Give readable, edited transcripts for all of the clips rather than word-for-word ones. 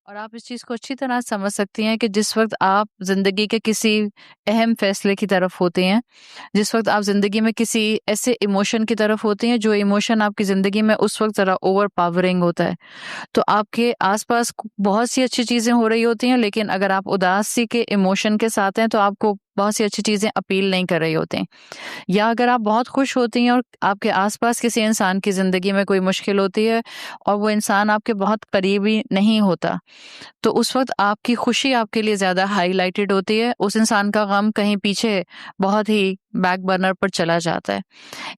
اور آپ اس چیز کو اچھی طرح سمجھ سکتی ہیں کہ جس وقت آپ زندگی کے کسی اہم فیصلے کی طرف ہوتے ہیں، جس وقت آپ زندگی میں کسی ایسے ایموشن کی طرف ہوتے ہیں جو ایموشن آپ کی زندگی میں اس وقت ذرا اوور پاورنگ ہوتا ہے، تو آپ کے آس پاس بہت سی اچھی چیزیں ہو رہی ہوتی ہیں، لیکن اگر آپ اداسی کے ایموشن کے ساتھ ہیں تو آپ کو بہت سی اچھی چیزیں اپیل نہیں کر رہی ہوتی ہیں۔ یا اگر آپ بہت خوش ہوتی ہیں اور آپ کے آس پاس کسی انسان کی زندگی میں کوئی مشکل ہوتی ہے اور وہ انسان آپ کے بہت قریبی نہیں ہوتا، تو اس وقت آپ کی خوشی آپ کے لیے زیادہ ہائی لائٹڈ ہوتی ہے، اس انسان کا غم کہیں پیچھے بہت ہی بیک برنر پر چلا جاتا ہے۔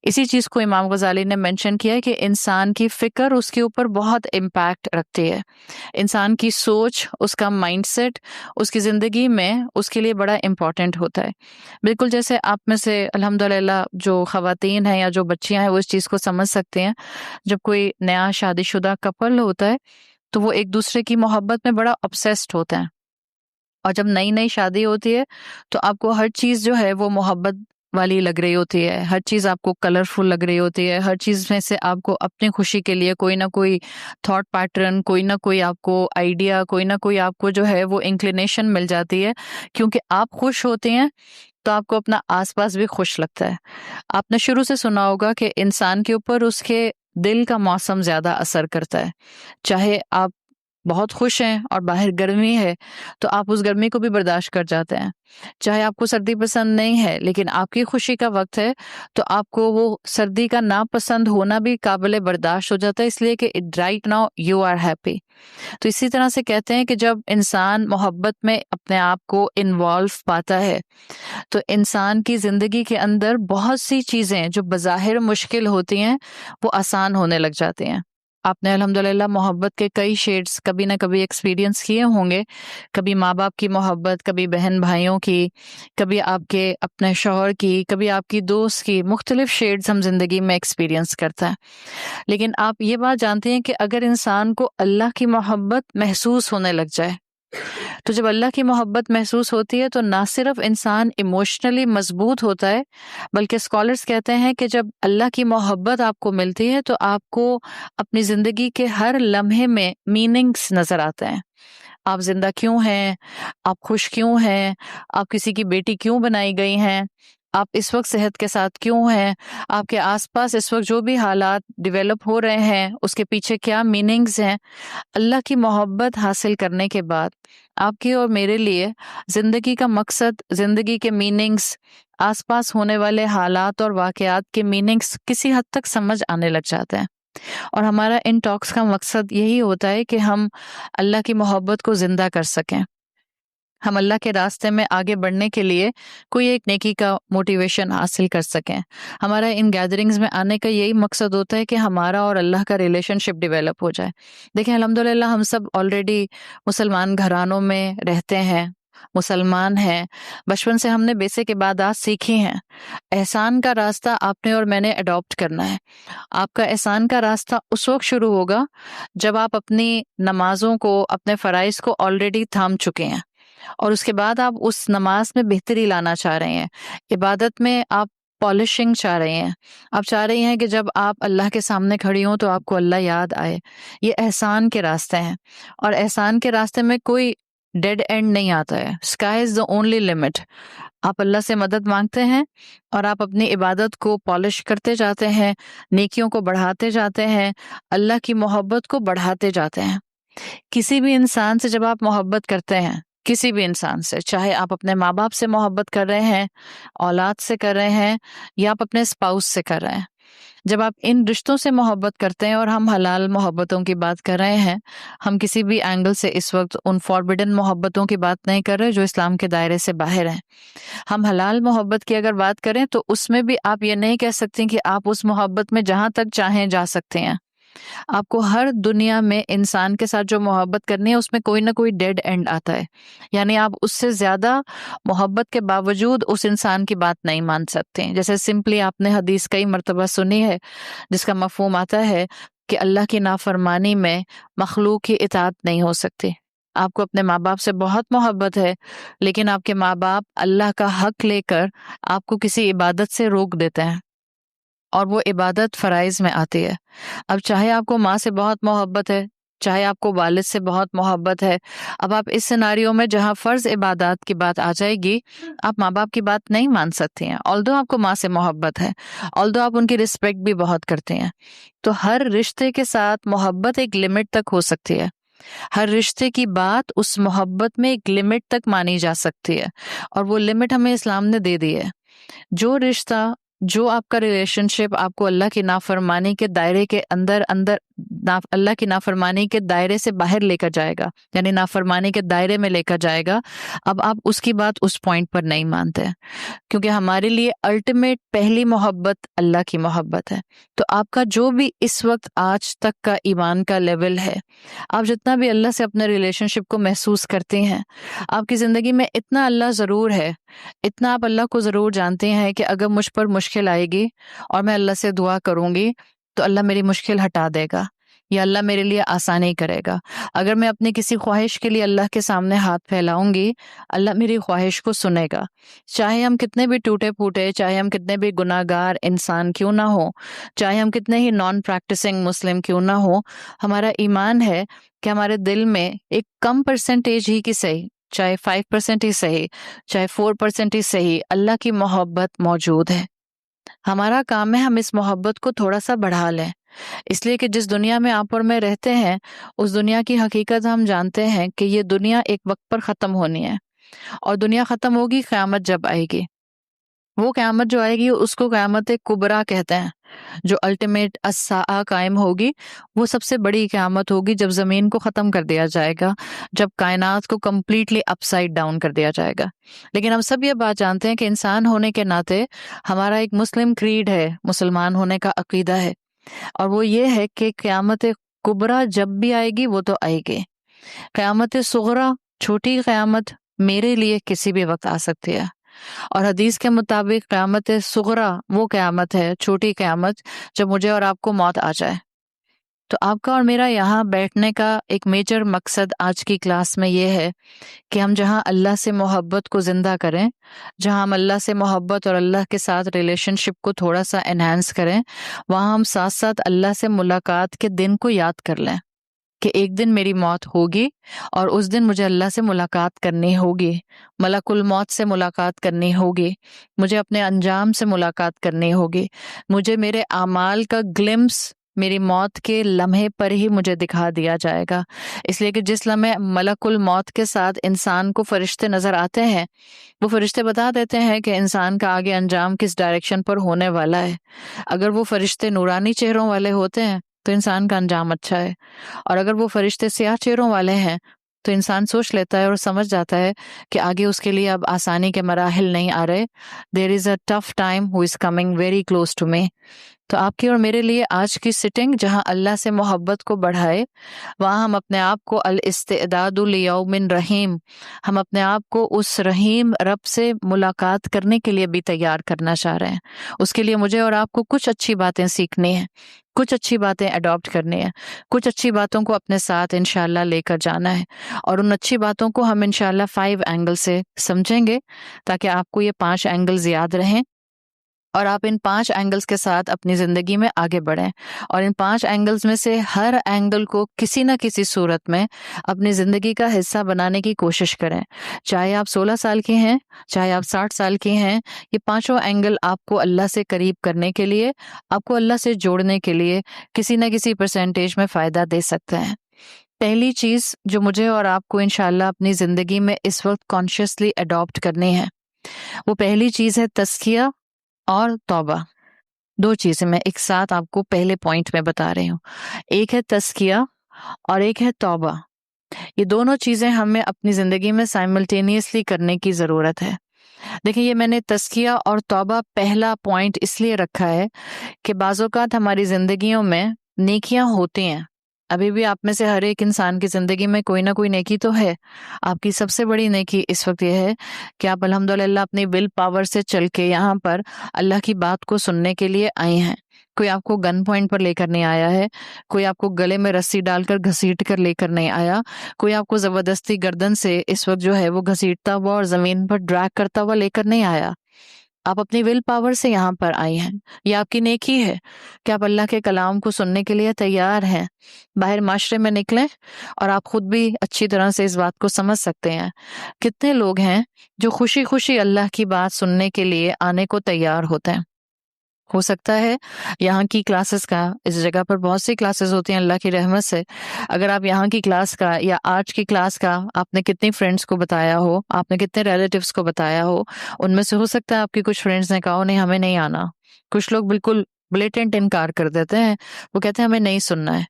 اسی چیز کو امام غزالی نے مینشن کیا ہے کہ انسان کی فکر اس کے اوپر بہت امپیکٹ رکھتی ہے، انسان کی سوچ، اس کا مائنڈ سیٹ اس کی زندگی میں اس کے لیے بڑا امپورٹنٹ ہوتا ہے۔ بالکل جیسے آپ میں سے الحمدللہ جو خواتین ہیں یا جو بچیاں ہیں وہ اس چیز کو سمجھ سکتے ہیں، جب کوئی نیا شادی شدہ کپل ہوتا ہے تو وہ ایک دوسرے کی محبت میں بڑا obsessed ہوتا ہے، اور جب نئی نئی شادی ہوتی ہے تو آپ کو ہر چیز جو ہے وہ محبت والی لگ رہی ہوتی ہے، ہر چیز آپ کو کلرفل لگ رہی ہوتی ہے، ہر چیز میں سے آپ کو اپنی خوشی کے لیے کوئی نہ کوئی تھاٹ پیٹرن، کوئی نہ کوئی آپ کو آئیڈیا، کوئی نہ کوئی آپ کو جو ہے وہ انکلینیشن مل جاتی ہے، کیونکہ آپ خوش ہوتے ہیں تو آپ کو اپنا آس پاس بھی خوش لگتا ہے۔ آپ نے شروع سے سنا ہوگا کہ انسان کے اوپر اس کے دل کا موسم زیادہ اثر کرتا ہے، چاہے آپ بہت خوش ہیں اور باہر گرمی ہے تو آپ اس گرمی کو بھی برداشت کر جاتے ہیں، چاہے آپ کو سردی پسند نہیں ہے لیکن آپ کی خوشی کا وقت ہے تو آپ کو وہ سردی کا ناپسند ہونا بھی قابل برداشت ہو جاتا ہے، اس لیے کہ right now you are happy. تو اسی طرح سے کہتے ہیں کہ جب انسان محبت میں اپنے آپ کو انوالو پاتا ہے تو انسان کی زندگی کے اندر بہت سی چیزیں جو بظاہر مشکل ہوتی ہیں وہ آسان ہونے لگ جاتی ہیں۔ آپ نے الحمدللہ محبت کے کئی شیڈز کبھی نہ کبھی ایکسپیرینس کیے ہوں گے، کبھی ماں باپ کی محبت، کبھی بہن بھائیوں کی، کبھی آپ کے اپنے شوہر کی، کبھی آپ کی دوست کی، مختلف شیڈز ہم زندگی میں ایکسپیرینس کرتا ہے۔ لیکن آپ یہ بات جانتے ہیں کہ اگر انسان کو اللہ کی محبت محسوس ہونے لگ جائے تو جب اللہ کی محبت محسوس ہوتی ہے تو نہ صرف انسان ایموشنلی مضبوط ہوتا ہے، بلکہ اسکالرز کہتے ہیں کہ جب اللہ کی محبت آپ کو ملتی ہے تو آپ کو اپنی زندگی کے ہر لمحے میں میننگز نظر آتے ہیں۔ آپ زندہ کیوں ہیں؟ آپ خوش کیوں ہیں؟ آپ کسی کی بیٹی کیوں بنائی گئی ہیں؟ آپ اس وقت صحت کے ساتھ کیوں ہیں؟ آپ کے آس پاس اس وقت جو بھی حالات ڈیولپ ہو رہے ہیں اس کے پیچھے کیا میننگز ہیں؟ اللہ کی محبت حاصل کرنے کے بعد آپ کی اور میرے لیے زندگی کا مقصد، زندگی کے میننگز، آس پاس ہونے والے حالات اور واقعات کے میننگز کسی حد تک سمجھ آنے لگ جاتے ہیں، اور ہمارا ان ٹاکس کا مقصد یہی ہوتا ہے کہ ہم اللہ کی محبت کو زندہ کر سکیں، ہم اللہ کے راستے میں آگے بڑھنے کے لیے کوئی ایک نیکی کا موٹیویشن حاصل کر سکیں۔ ہمارا ان گیدرنگز میں آنے کا یہی مقصد ہوتا ہے کہ ہمارا اور اللہ کا ریلیشن شپ ڈیولپ ہو جائے۔ دیکھیں الحمدللہ ہم سب آلریڈی مسلمان گھرانوں میں رہتے ہیں، مسلمان ہیں، بچپن سے ہم نے بیسک عبادات سیکھی ہیں۔ احسان کا راستہ آپ نے اور میں نے اڈاپٹ کرنا ہے۔ آپ کا احسان کا راستہ اس وقت شروع ہوگا جب آپ اپنی نمازوں کو، اپنے فرائض کو آلریڈی تھام چکے ہیں، اور اس کے بعد آپ اس نماز میں بہتری لانا چاہ رہے ہیں، عبادت میں آپ پالشنگ چاہ رہے ہیں، آپ چاہ رہے ہیں کہ جب آپ اللہ کے سامنے کھڑی ہوں تو آپ کو اللہ یاد آئے۔ یہ احسان کے راستے ہیں، اور احسان کے راستے میں کوئی ڈیڈ اینڈ نہیں آتا ہے۔ Sky is the only limit. آپ اللہ سے مدد مانگتے ہیں اور آپ اپنی عبادت کو پالش کرتے جاتے ہیں، نیکیوں کو بڑھاتے جاتے ہیں، اللہ کی محبت کو بڑھاتے جاتے ہیں۔ کسی بھی انسان سے جب آپ محبت کرتے ہیں، کسی بھی انسان سے، چاہے آپ اپنے ماں باپ سے محبت کر رہے ہیں، اولاد سے کر رہے ہیں، یا آپ اپنے اسپاؤس سے کر رہے ہیں، جب آپ ان رشتوں سے محبت کرتے ہیں، اور ہم حلال محبتوں کی بات کر رہے ہیں، ہم کسی بھی اینگل سے اس وقت ان فاربیڈن محبتوں کی بات نہیں کر رہے جو اسلام کے دائرے سے باہر ہیں، ہم حلال محبت کی اگر بات کریں تو اس میں بھی آپ یہ نہیں کہہ سکتے کہ آپ اس محبت میں جہاں تک چاہیں جا سکتے ہیں۔ آپ کو ہر دنیا میں انسان کے ساتھ جو محبت کرنی ہے اس میں کوئی نہ کوئی ڈیڈ اینڈ آتا ہے، یعنی آپ اس سے زیادہ محبت کے باوجود اس انسان کی بات نہیں مان سکتے۔ جیسے سمپلی آپ نے حدیث کئی مرتبہ سنی ہے جس کا مفہوم آتا ہے کہ اللہ کی نافرمانی میں مخلوق کی اطاعت نہیں ہو سکتی۔ آپ کو اپنے ماں باپ سے بہت محبت ہے، لیکن آپ کے ماں باپ اللہ کا حق لے کر آپ کو کسی عبادت سے روک دیتے ہیں، اور وہ عبادت فرائض میں آتی ہے۔ اب چاہے آپ کو ماں سے بہت محبت ہے، چاہے آپ کو والد سے بہت محبت ہے. اب آپ اس سیناریو میں جہاں فرض عبادات کی بات آ جائے گی، آپ ماں باپ کی بات نہیں مان سکتے ہیں، آلدو آپ کو ماں سے محبت ہے، آلدو آپ ان کی رسپیکٹ بھی بہت کرتے ہیں. تو ہر رشتے کے ساتھ محبت ایک لمٹ تک ہو سکتی ہے. ہر رشتے کی بات اس محبت میں ایک لمٹ تک مانی جا سکتی ہے، اور وہ لمٹ ہمیں اسلام نے دے دی ہے. جو رشتہ، جو آپ کا ریلیشن شپ آپ کو اللہ کی نافرمانی کے دائرے کے اندر اللہ کی نافرمانی کے دائرے سے باہر لے کر جائے گا، یعنی نافرمانی کے دائرے میں لے کر جائے گا، اب آپ اس کی بات اس پوائنٹ پر نہیں مانتے، کیونکہ ہمارے لیے الٹیمیٹ پہلی محبت اللہ کی محبت ہے. تو آپ کا جو بھی اس وقت آج تک کا ایمان کا لیول ہے، آپ جتنا بھی اللہ سے اپنے ریلیشن شپ کو محسوس کرتے ہیں، آپ کی زندگی میں اتنا اللہ ضرور ہے، اتنا آپ اللہ کو ضرور جانتے ہیں کہ اگر مجھ پر مشکل آئے گی اور میں اللہ سے دعا کروں گی تو اللہ میری مشکل ہٹا دے گا، یا اللہ میرے لیے آسانی کرے گا. اگر میں اپنی کسی خواہش کے لیے اللہ کے سامنے ہاتھ پھیلاؤں گی، اللہ میری خواہش کو سنے گا. چاہے ہم کتنے بھی ٹوٹے پھوٹے، چاہے ہم کتنے بھی گناہ گار انسان کیوں نہ ہو، چاہے ہم کتنے ہی نان پریکٹسنگ مسلم کیوں نہ ہو، ہمارا ایمان ہے کہ ہمارے دل میں ایک کم پرسنٹیج ہی کی صحیح، چاہے 5% ہی صحیح، چاہے 4% ہی صحیح، اللہ کی محبت موجود ہے. ہمارا کام ہے ہم اس محبت کو تھوڑا سا بڑھا لیں، اس لیے کہ جس دنیا میں آپ اور میں رہتے ہیں، اس دنیا کی حقیقت ہم جانتے ہیں کہ یہ دنیا ایک وقت پر ختم ہونی ہے، اور دنیا ختم ہوگی قیامت جب آئے گی. وہ قیامت جو آئے گی اس کو قیامت کبریٰ کہتے ہیں، جو الٹیمیٹ الساعہ قائم ہوگی. وہ سب سے بڑی قیامت ہوگی جب زمین کو ختم کر دیا جائے گا، جب کائنات کو کمپلیٹلی اپ سائڈ ڈاؤن کر دیا جائے گا. لیکن ہم سب یہ بات جانتے ہیں کہ انسان ہونے کے ناطے ہمارا ایک مسلم کریڈ ہے، مسلمان ہونے کا عقیدہ ہے، اور وہ یہ ہے کہ قیامت کبریٰ جب بھی آئے گی وہ تو آئے گی. قیامت صغریٰ، چھوٹی قیامت میرے لیے کسی بھی وقت آ سکتی ہے، اور حدیث کے مطابق قیامت صغریٰ وہ قیامت ہے، چھوٹی قیامت، جب مجھے اور آپ کو موت آ جائے. تو آپ کا اور میرا یہاں بیٹھنے کا ایک میجر مقصد آج کی کلاس میں یہ ہے کہ ہم جہاں اللہ سے محبت کو زندہ کریں، جہاں ہم اللہ سے محبت اور اللہ کے ساتھ ریلیشن شپ کو تھوڑا سا انہینس کریں، وہاں ہم ساتھ ساتھ اللہ سے ملاقات کے دن کو یاد کر لیں کہ ایک دن میری موت ہوگی، اور اس دن مجھے اللہ سے ملاقات کرنی ہوگی، ملک الموت سے ملاقات کرنی ہوگی، مجھے اپنے انجام سے ملاقات کرنی ہوگی، مجھے میرے اعمال کا گلمس میری موت کے لمحے پر ہی مجھے دکھا دیا جائے گا. اس لیے کہ جس لمحے ملک الموت کے ساتھ انسان کو فرشتے نظر آتے ہیں، وہ فرشتے بتا دیتے ہیں کہ انسان کا آگے انجام کس ڈائریکشن پر ہونے والا ہے. اگر وہ فرشتے نورانی چہروں والے ہوتے ہیں تو انسان کا انجام اچھا ہے، اور اگر وہ فرشتے سیاہ چہروں والے ہیں تو انسان سوچ لیتا ہے اور سمجھ جاتا ہے کہ آگے اس کے لیے اب آسانی کے مراحل نہیں آ رہے. There is a tough time who is coming very close to me. تو آپ کی اور میرے لیے آج کی سٹنگ جہاں اللہ سے محبت کو بڑھائے، وہاں ہم اپنے آپ کو الاستعداد لیوم رحیم، ہم اپنے آپ کو اس رحیم رب سے ملاقات کرنے کے لیے بھی تیار کرنا چاہ رہے ہیں. اس کے لیے مجھے اور آپ کو کچھ اچھی باتیں سیکھنی ہیں، کچھ اچھی باتیں اڈاپٹ کرنی ہیں، کچھ اچھی باتوں کو اپنے ساتھ انشاءاللہ لے کر جانا ہے، اور ان اچھی باتوں کو ہم انشاءاللہ 5 اینگل سے سمجھیں گے، تاکہ آپ کو یہ 5 اینگلز یاد رہیں اور آپ ان 5 اینگلز کے ساتھ اپنی زندگی میں آگے بڑھیں. اور ان 5 اینگلز میں سے ہر اینگل کو کسی نہ کسی صورت میں اپنی زندگی کا حصہ بنانے کی کوشش کریں. چاہے آپ 16 سال کے ہیں، چاہے آپ 60 سال کے ہیں، یہ 5 اینگل آپ کو اللہ سے قریب کرنے کے لیے، آپ کو اللہ سے جوڑنے کے لیے کسی نہ کسی پرسنٹیج میں فائدہ دے سکتے ہیں. پہلی چیز جو مجھے اور آپ کو انشاءاللہ اپنی زندگی میں اس وقت کانشیسلی اڈاپٹ کرنی ہے، وہ پہلی چیز ہے تزکیہ اور توبہ. 2 چیزیں میں ایک ساتھ آپ کو پہلے پوائنٹ میں بتا رہی ہوں، ایک ہے تزکیہ اور ایک ہے توبہ. یہ دونوں چیزیں ہمیں اپنی زندگی میں سائملٹینیسلی کرنے کی ضرورت ہے. دیکھیں، یہ میں نے تزکیہ اور توبہ پہلا پوائنٹ اس لیے رکھا ہے کہ بعض اوقات ہماری زندگیوں میں نیکیاں ہوتی ہیں. ابھی بھی آپ میں سے ہر ایک انسان کی زندگی میں کوئی نہ کوئی نیکی تو ہے. آپ کی سب سے بڑی نیکی اس وقت یہ ہے کہ آپ الحمدللہ اپنی ول پاور سے چل کے یہاں پر اللہ کی بات کو سننے کے لیے آئے ہیں. کوئی آپ کو گن پوائنٹ پر لے کر نہیں آیا ہے، کوئی آپ کو گلے میں رسی ڈال کر گھسیٹ کر لے کر نہیں آیا، کوئی آپ کو زبردستی گردن سے اس وقت جو ہے وہ گھسیٹتا ہوا اور زمین پر ڈریگ کرتا ہوا لے کر نہیں آیا. آپ اپنی ول پاور سے یہاں پر آئی ہیں، یہ آپ کی نیکی ہے کہ آپ اللہ کے کلام کو سننے کے لیے تیار ہیں۔ باہر معاشرے میں نکلیں اور آپ خود بھی اچھی طرح سے اس بات کو سمجھ سکتے ہیں کتنے لوگ ہیں جو خوشی خوشی اللہ کی بات سننے کے لیے آنے کو تیار ہوتے ہیں۔ ہو سکتا ہے یہاں کی کلاسز کا، اس جگہ پر بہت سی کلاسز ہوتی ہیں اللہ کی رحمت سے، اگر آپ یہاں کی کلاس کا یا آج کی کلاس کا آپ نے کتنی فرینڈس کو بتایا ہو، آپ نے کتنے ریلیٹیوز کو بتایا ہو، ان میں سے ہو سکتا ہے آپ کی کچھ فرینڈس نے کہا نہیں ہمیں نہیں آنا، کچھ لوگ بالکل بلیٹنٹ انکار کر دیتے ہیں، وہ کہتے ہیں ہمیں نہیں سننا ہے،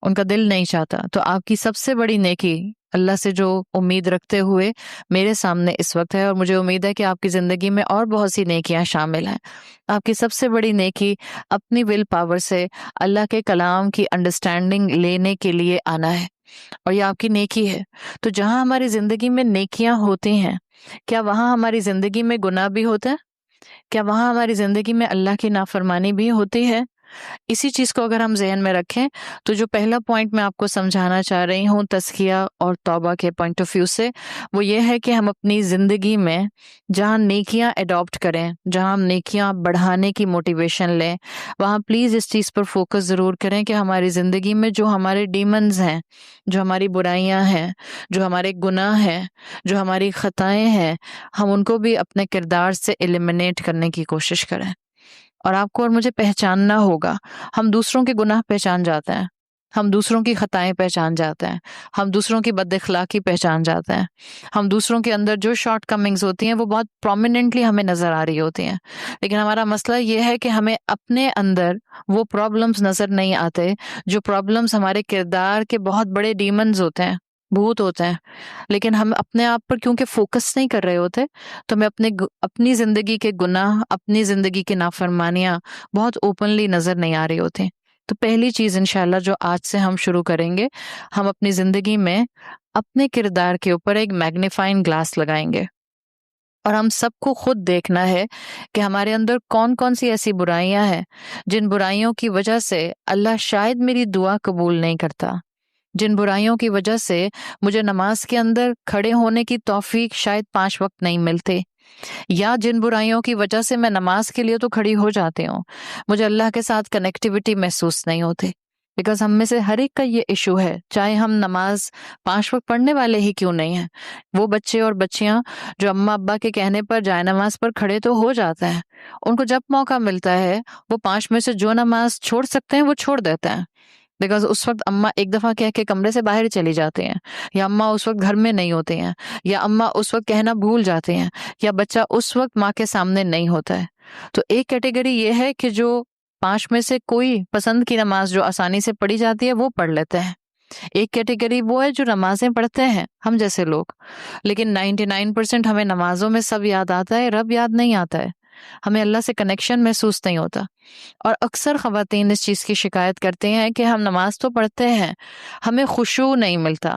ان کا دل نہیں چاہتا۔ تو آپ کی سب سے بڑی نیکی اللہ سے جو امید رکھتے ہوئے میرے سامنے اس وقت ہے، اور مجھے امید ہے کہ آپ کی زندگی میں اور بہت سی نیکیاں شامل ہیں۔ آپ کی سب سے بڑی نیکی اپنی ول پاور سے اللہ کے کلام کی انڈرسٹینڈنگ لینے کے لیے آنا ہے، اور یہ آپ کی نیکی ہے۔ تو جہاں ہماری زندگی میں نیکیاں ہوتی ہیں، کیا وہاں ہماری زندگی میں گناہ بھی ہوتا ہے؟ کیا وہاں ہماری زندگی میں اللہ کی نافرمانی بھی ہوتی ہے؟ اسی چیز کو اگر ہم ذہن میں رکھیں تو جو پہلا پوائنٹ میں آپ کو سمجھانا چاہ رہی ہوں تزکیہ اور توبہ کے پوائنٹ آف ویو سے، وہ یہ ہے کہ ہم اپنی زندگی میں جہاں نیکیاں اڈاپٹ کریں، جہاں ہم نیکیاں بڑھانے کی موٹیویشن لیں، وہاں پلیز اس چیز پر فوکس ضرور کریں کہ ہماری زندگی میں جو ہمارے ڈیمنز ہیں، جو ہماری برائیاں ہیں، جو ہمارے گناہ ہیں، جو ہماری خطائیں ہیں، ہم ان کو بھی اپنے کردار سے ایلیمنیٹ کرنے کی کوشش کریں۔ اور آپ کو اور مجھے پہچاننا ہوگا، ہم دوسروں کے گناہ پہچان جاتے ہیں، ہم دوسروں کی خطائیں پہچان جاتے ہیں، ہم دوسروں کی بد اخلاقی پہچان جاتے ہیں، ہم دوسروں کے اندر جو شارٹ کمنگز ہوتی ہیں وہ بہت پرومیننٹلی ہمیں نظر آ رہی ہوتی ہیں، لیکن ہمارا مسئلہ یہ ہے کہ ہمیں اپنے اندر وہ پرابلمز نظر نہیں آتے جو پرابلمز ہمارے کردار کے بہت بڑے ڈیمنز ہوتے ہیں، بھوت ہوتے ہیں، لیکن ہم اپنے آپ پر کیونکہ فوکس نہیں کر رہے ہوتے تو ہمیں اپنی زندگی کے گناہ، اپنی زندگی کی نافرمانیاں بہت اوپنلی نظر نہیں آ رہی ہوتی۔ تو پہلی چیز انشاءاللہ جو آج سے ہم شروع کریں گے، ہم اپنی زندگی میں اپنے کردار کے اوپر ایک میگنیفائنگ گلاس لگائیں گے، اور ہم سب کو خود دیکھنا ہے کہ ہمارے اندر کون کون سی ایسی برائیاں ہیں جن برائیوں کی وجہ سے اللہ شاید میری دعا قبول نہیں کرتا، جن برائیوں کی وجہ سے مجھے نماز کے اندر کھڑے ہونے کی توفیق شاید 5 وقت نہیں ملتے، یا جن برائیوں کی وجہ سے میں نماز کے لیے تو کھڑی ہو جاتی ہوں، مجھے اللہ کے ساتھ کنیکٹیوٹی محسوس نہیں ہوتی، بیکاز ہم میں سے ہر ایک کا یہ ایشو ہے، چاہے ہم نماز 5 وقت پڑھنے والے ہی کیوں نہیں ہیں۔ وہ بچے اور بچیاں جو اماں ابا کے کہنے پر جائے نماز پر کھڑے تو ہو جاتے ہیں، ان کو جب موقع ملتا ہے وہ 5 میں سے جو نماز چھوڑ سکتے ہیں وہ چھوڑ دیتے ہیں، بیکاز اس وقت اماں ایک دفعہ کہہ کے کمرے سے باہر چلی جاتی ہیں، یا اماں اس وقت گھر میں نہیں ہوتی ہیں، یا اماں اس وقت کہنا بھول جاتے ہیں، یا بچہ اس وقت ماں کے سامنے نہیں ہوتا ہے۔ تو ایک کیٹیگری یہ ہے کہ جو 5 میں سے کوئی پسند کی نماز جو آسانی سے پڑھی جاتی ہے وہ پڑھ لیتے ہیں، ایک کیٹیگری وہ ہے جو نمازیں پڑھتے ہیں ہم جیسے لوگ، لیکن 99% ہمیں نمازوں میں سب یاد آتا ہے، رب یاد نہیں آتا ہے، ہمیں اللہ سے کنیکشن محسوس نہیں ہوتا۔ اور اکثر خواتین اس چیز کی شکایت کرتے ہیں کہ ہم نماز تو پڑھتے ہیں، ہمیں خشوع نہیں ملتا،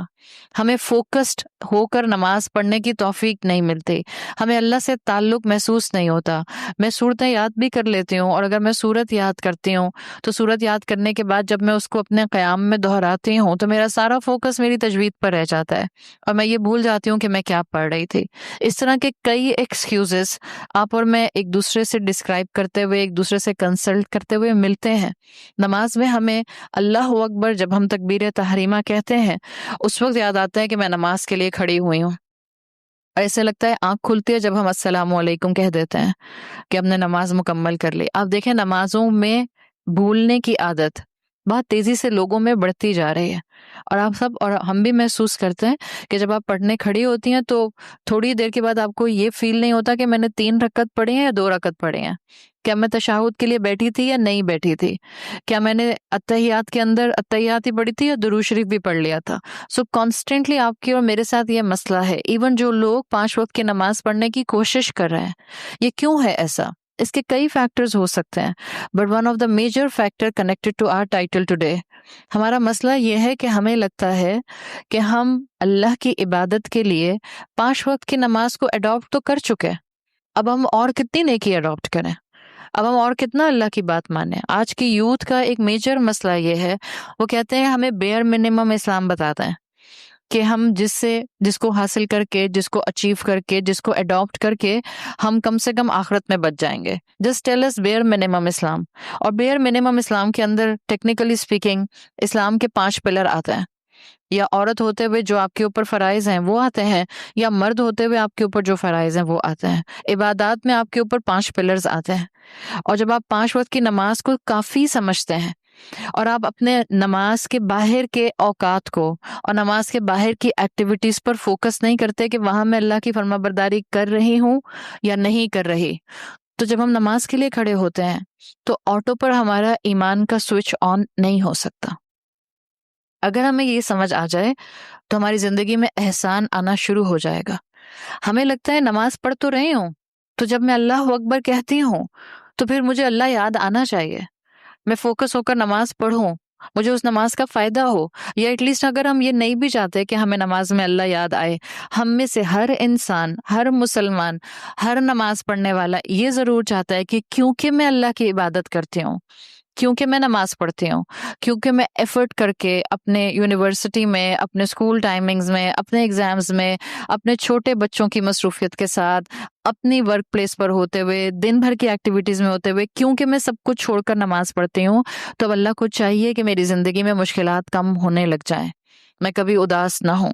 ہمیں فوکسڈ ہو کر نماز پڑھنے کی توفیق نہیں ملتی، ہمیں اللہ سے تعلق محسوس نہیں ہوتا۔ میں صورتیں یاد بھی کر لیتی ہوں، اور اگر میں صورت یاد کرتی ہوں تو صورت یاد کرنے کے بعد جب میں اس کو اپنے قیام میں دہراتی ہوں تو میرا سارا فوکس میری تجوید پر رہ جاتا ہے، اور میں یہ بھول جاتی ہوں کہ میں کیا پڑھ رہی تھی۔ اس طرح کے کئی ایکسکیوزز آپ اور میں ایک دوسرے سے ڈسکرائب کرتے ہوئے، ایک دوسرے سے کنسلٹ کرتے ہوئے ملتے ہیں۔ نماز میں ہمیں اللہ اکبر جب ہم تکبیر تحریمہ کہتے ہیں اس وقت یاد آتا ہے کہ میں نماز کے لیے کھڑی ہوئی ہوں، اور ایسے لگتا ہے آنکھ کھلتی ہے جب ہم السلام علیکم کہہ دیتے ہیں کہ ہم نے نماز مکمل کر لی۔ آپ دیکھیں نمازوں میں بھولنے کی عادت بہت تیزی سے لوگوں میں بڑھتی جا رہی ہے، اور آپ سب اور ہم بھی محسوس کرتے ہیں کہ جب آپ پڑھنے کھڑی ہوتی ہیں تو تھوڑی دیر کے بعد آپ کو یہ فیل نہیں ہوتا کہ میں نے 3 رکعت پڑھی ہیں یا 2 رکعت پڑھی ہیں، کیا میں تشہد کے لیے بیٹھی تھی یا نہیں بیٹھی تھی، کیا میں نے اتحیات کے اندر اتحیات ہی پڑھی تھی یا درود شریف بھی پڑھ لیا تھا۔ سو کانسٹنٹلی آپ کی اور میرے ساتھ یہ مسئلہ ہے، ایون جو لوگ 5 وقت کی نماز پڑھنے کی کوشش کر رہے ہیں۔ یہ کیوں ہے ایسا؟ اس کے کئی فیکٹرز ہو سکتے ہیں، but one of the major factor connected to our title today, ہمارا مسئلہ یہ ہے کہ ہمیں لگتا ہے کہ ہم اللہ کی عبادت کے لیے 5 وقت کی نماز کو اڈاپٹ تو کر چکے، اب ہم اور کتنی نیکی اڈاپٹ کریں، اب ہم اور کتنا اللہ کی بات مانیں۔ آج کی یوتھ کا ایک میجر مسئلہ یہ ہے، وہ کہتے ہیں ہمیں بیئر منیمم اسلام بتاتا ہے، کہ ہم جس کو حاصل کر کے، جس کو اچیو کر کے، جس کو اڈاپٹ کر کے ہم کم سے کم آخرت میں بچ جائیں گے. Just tell us bare minimum Islam. اور بیئر منیمم اسلام کے اندر ٹیکنیکلی اسپیکنگ اسلام کے 5 پلر آتے ہیں. یا عورت ہوتے ہوئے جو آپ کے اوپر فرائض ہیں وہ آتے ہیں، یا مرد ہوتے ہوئے آپ کے اوپر جو فرائض ہیں وہ آتے ہیں. عبادات میں آپ کے اوپر 5 پلرز آتے ہیں. اور جب آپ 5 وقت کی نماز کو کافی سمجھتے ہیں اور آپ اپنے نماز کے باہر کے اوقات کو اور نماز کے باہر کی ایکٹیویٹیز پر فوکس نہیں کرتے کہ وہاں میں اللہ کی فرما برداری کر رہی ہوں یا نہیں کر رہی، تو جب ہم نماز کے لیے کھڑے ہوتے ہیں تو آٹو پر ہمارا ایمان کا سوئچ آن نہیں ہو سکتا. اگر ہمیں یہ سمجھ آ جائے تو ہماری زندگی میں احسان آنا شروع ہو جائے گا. ہمیں لگتا ہے نماز پڑھ تو رہی ہوں، تو جب میں اللہ اکبر کہتی ہوں تو پھر مجھے اللہ یاد آنا چاہیے، میں فوکس ہو کر نماز پڑھوں، مجھے اس نماز کا فائدہ ہو. یا ایٹ لیسٹ اگر ہم یہ نہیں بھی چاہتے کہ ہمیں نماز میں اللہ یاد آئے، ہم میں سے ہر انسان، ہر مسلمان، ہر نماز پڑھنے والا یہ ضرور چاہتا ہے کہ کیونکہ میں اللہ کی عبادت کرتی ہوں، کیونکہ میں نماز پڑھتی ہوں، کیونکہ میں ایفرٹ کر کے اپنے یونیورسٹی میں، اپنے اسکول ٹائمنگز میں، اپنے ایگزامز میں، اپنے چھوٹے بچوں کی مصروفیت کے ساتھ، اپنی ورک پلیس پر ہوتے ہوئے، دن بھر کی ایکٹیویٹیز میں ہوتے ہوئے، کیونکہ میں سب کچھ چھوڑ کر نماز پڑھتی ہوں، تو اب اللہ کو چاہیے کہ میری زندگی میں مشکلات کم ہونے لگ جائیں، میں کبھی اداس نہ ہوں،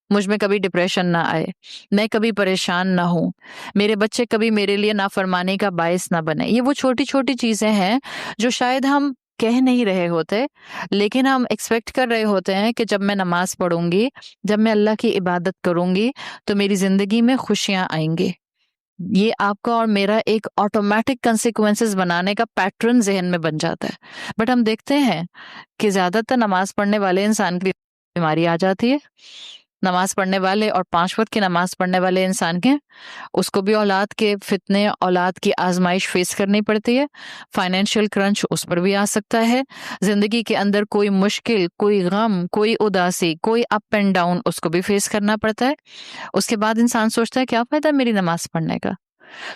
مجھ میں کبھی ڈپریشن نہ آئے، میں کبھی پریشان نہ ہوں، میرے بچے کبھی میرے لیے نافرمانی کا باعث نہ بنے. یہ وہ چھوٹی چھوٹی چیزیں ہیں جو شاید ہم کہہ نہیں رہے ہوتے، لیکن ہم ایکسپیکٹ کر رہے ہوتے ہیں کہ جب میں نماز پڑھوں گی، جب میں اللہ کی عبادت کروں گی تو میری زندگی میں خوشیاں آئیں گی. یہ آپ کا اور میرا ایک آٹومیٹک کنسیکوینسز بنانے کا پیٹرن ذہن میں بن جاتا ہے. بٹ ہم دیکھتے ہیں کہ زیادہ تر نماز پڑھنے والے انسان کی بیماری آ جاتی ہے. نماز پڑھنے والے اور 5 وقت کی نماز پڑھنے والے انسان کے اس کو بھی اولاد کے فتنے، اولاد کی آزمائش فیس کرنی پڑتی ہے. فائنینشیل کرنچ اس پر بھی آ سکتا ہے. زندگی کے اندر کوئی مشکل، کوئی غم، کوئی اداسی، کوئی اپ اینڈ ڈاؤن اس کو بھی فیس کرنا پڑتا ہے. اس کے بعد انسان سوچتا ہے کیا فائدہ میری نماز پڑھنے کا.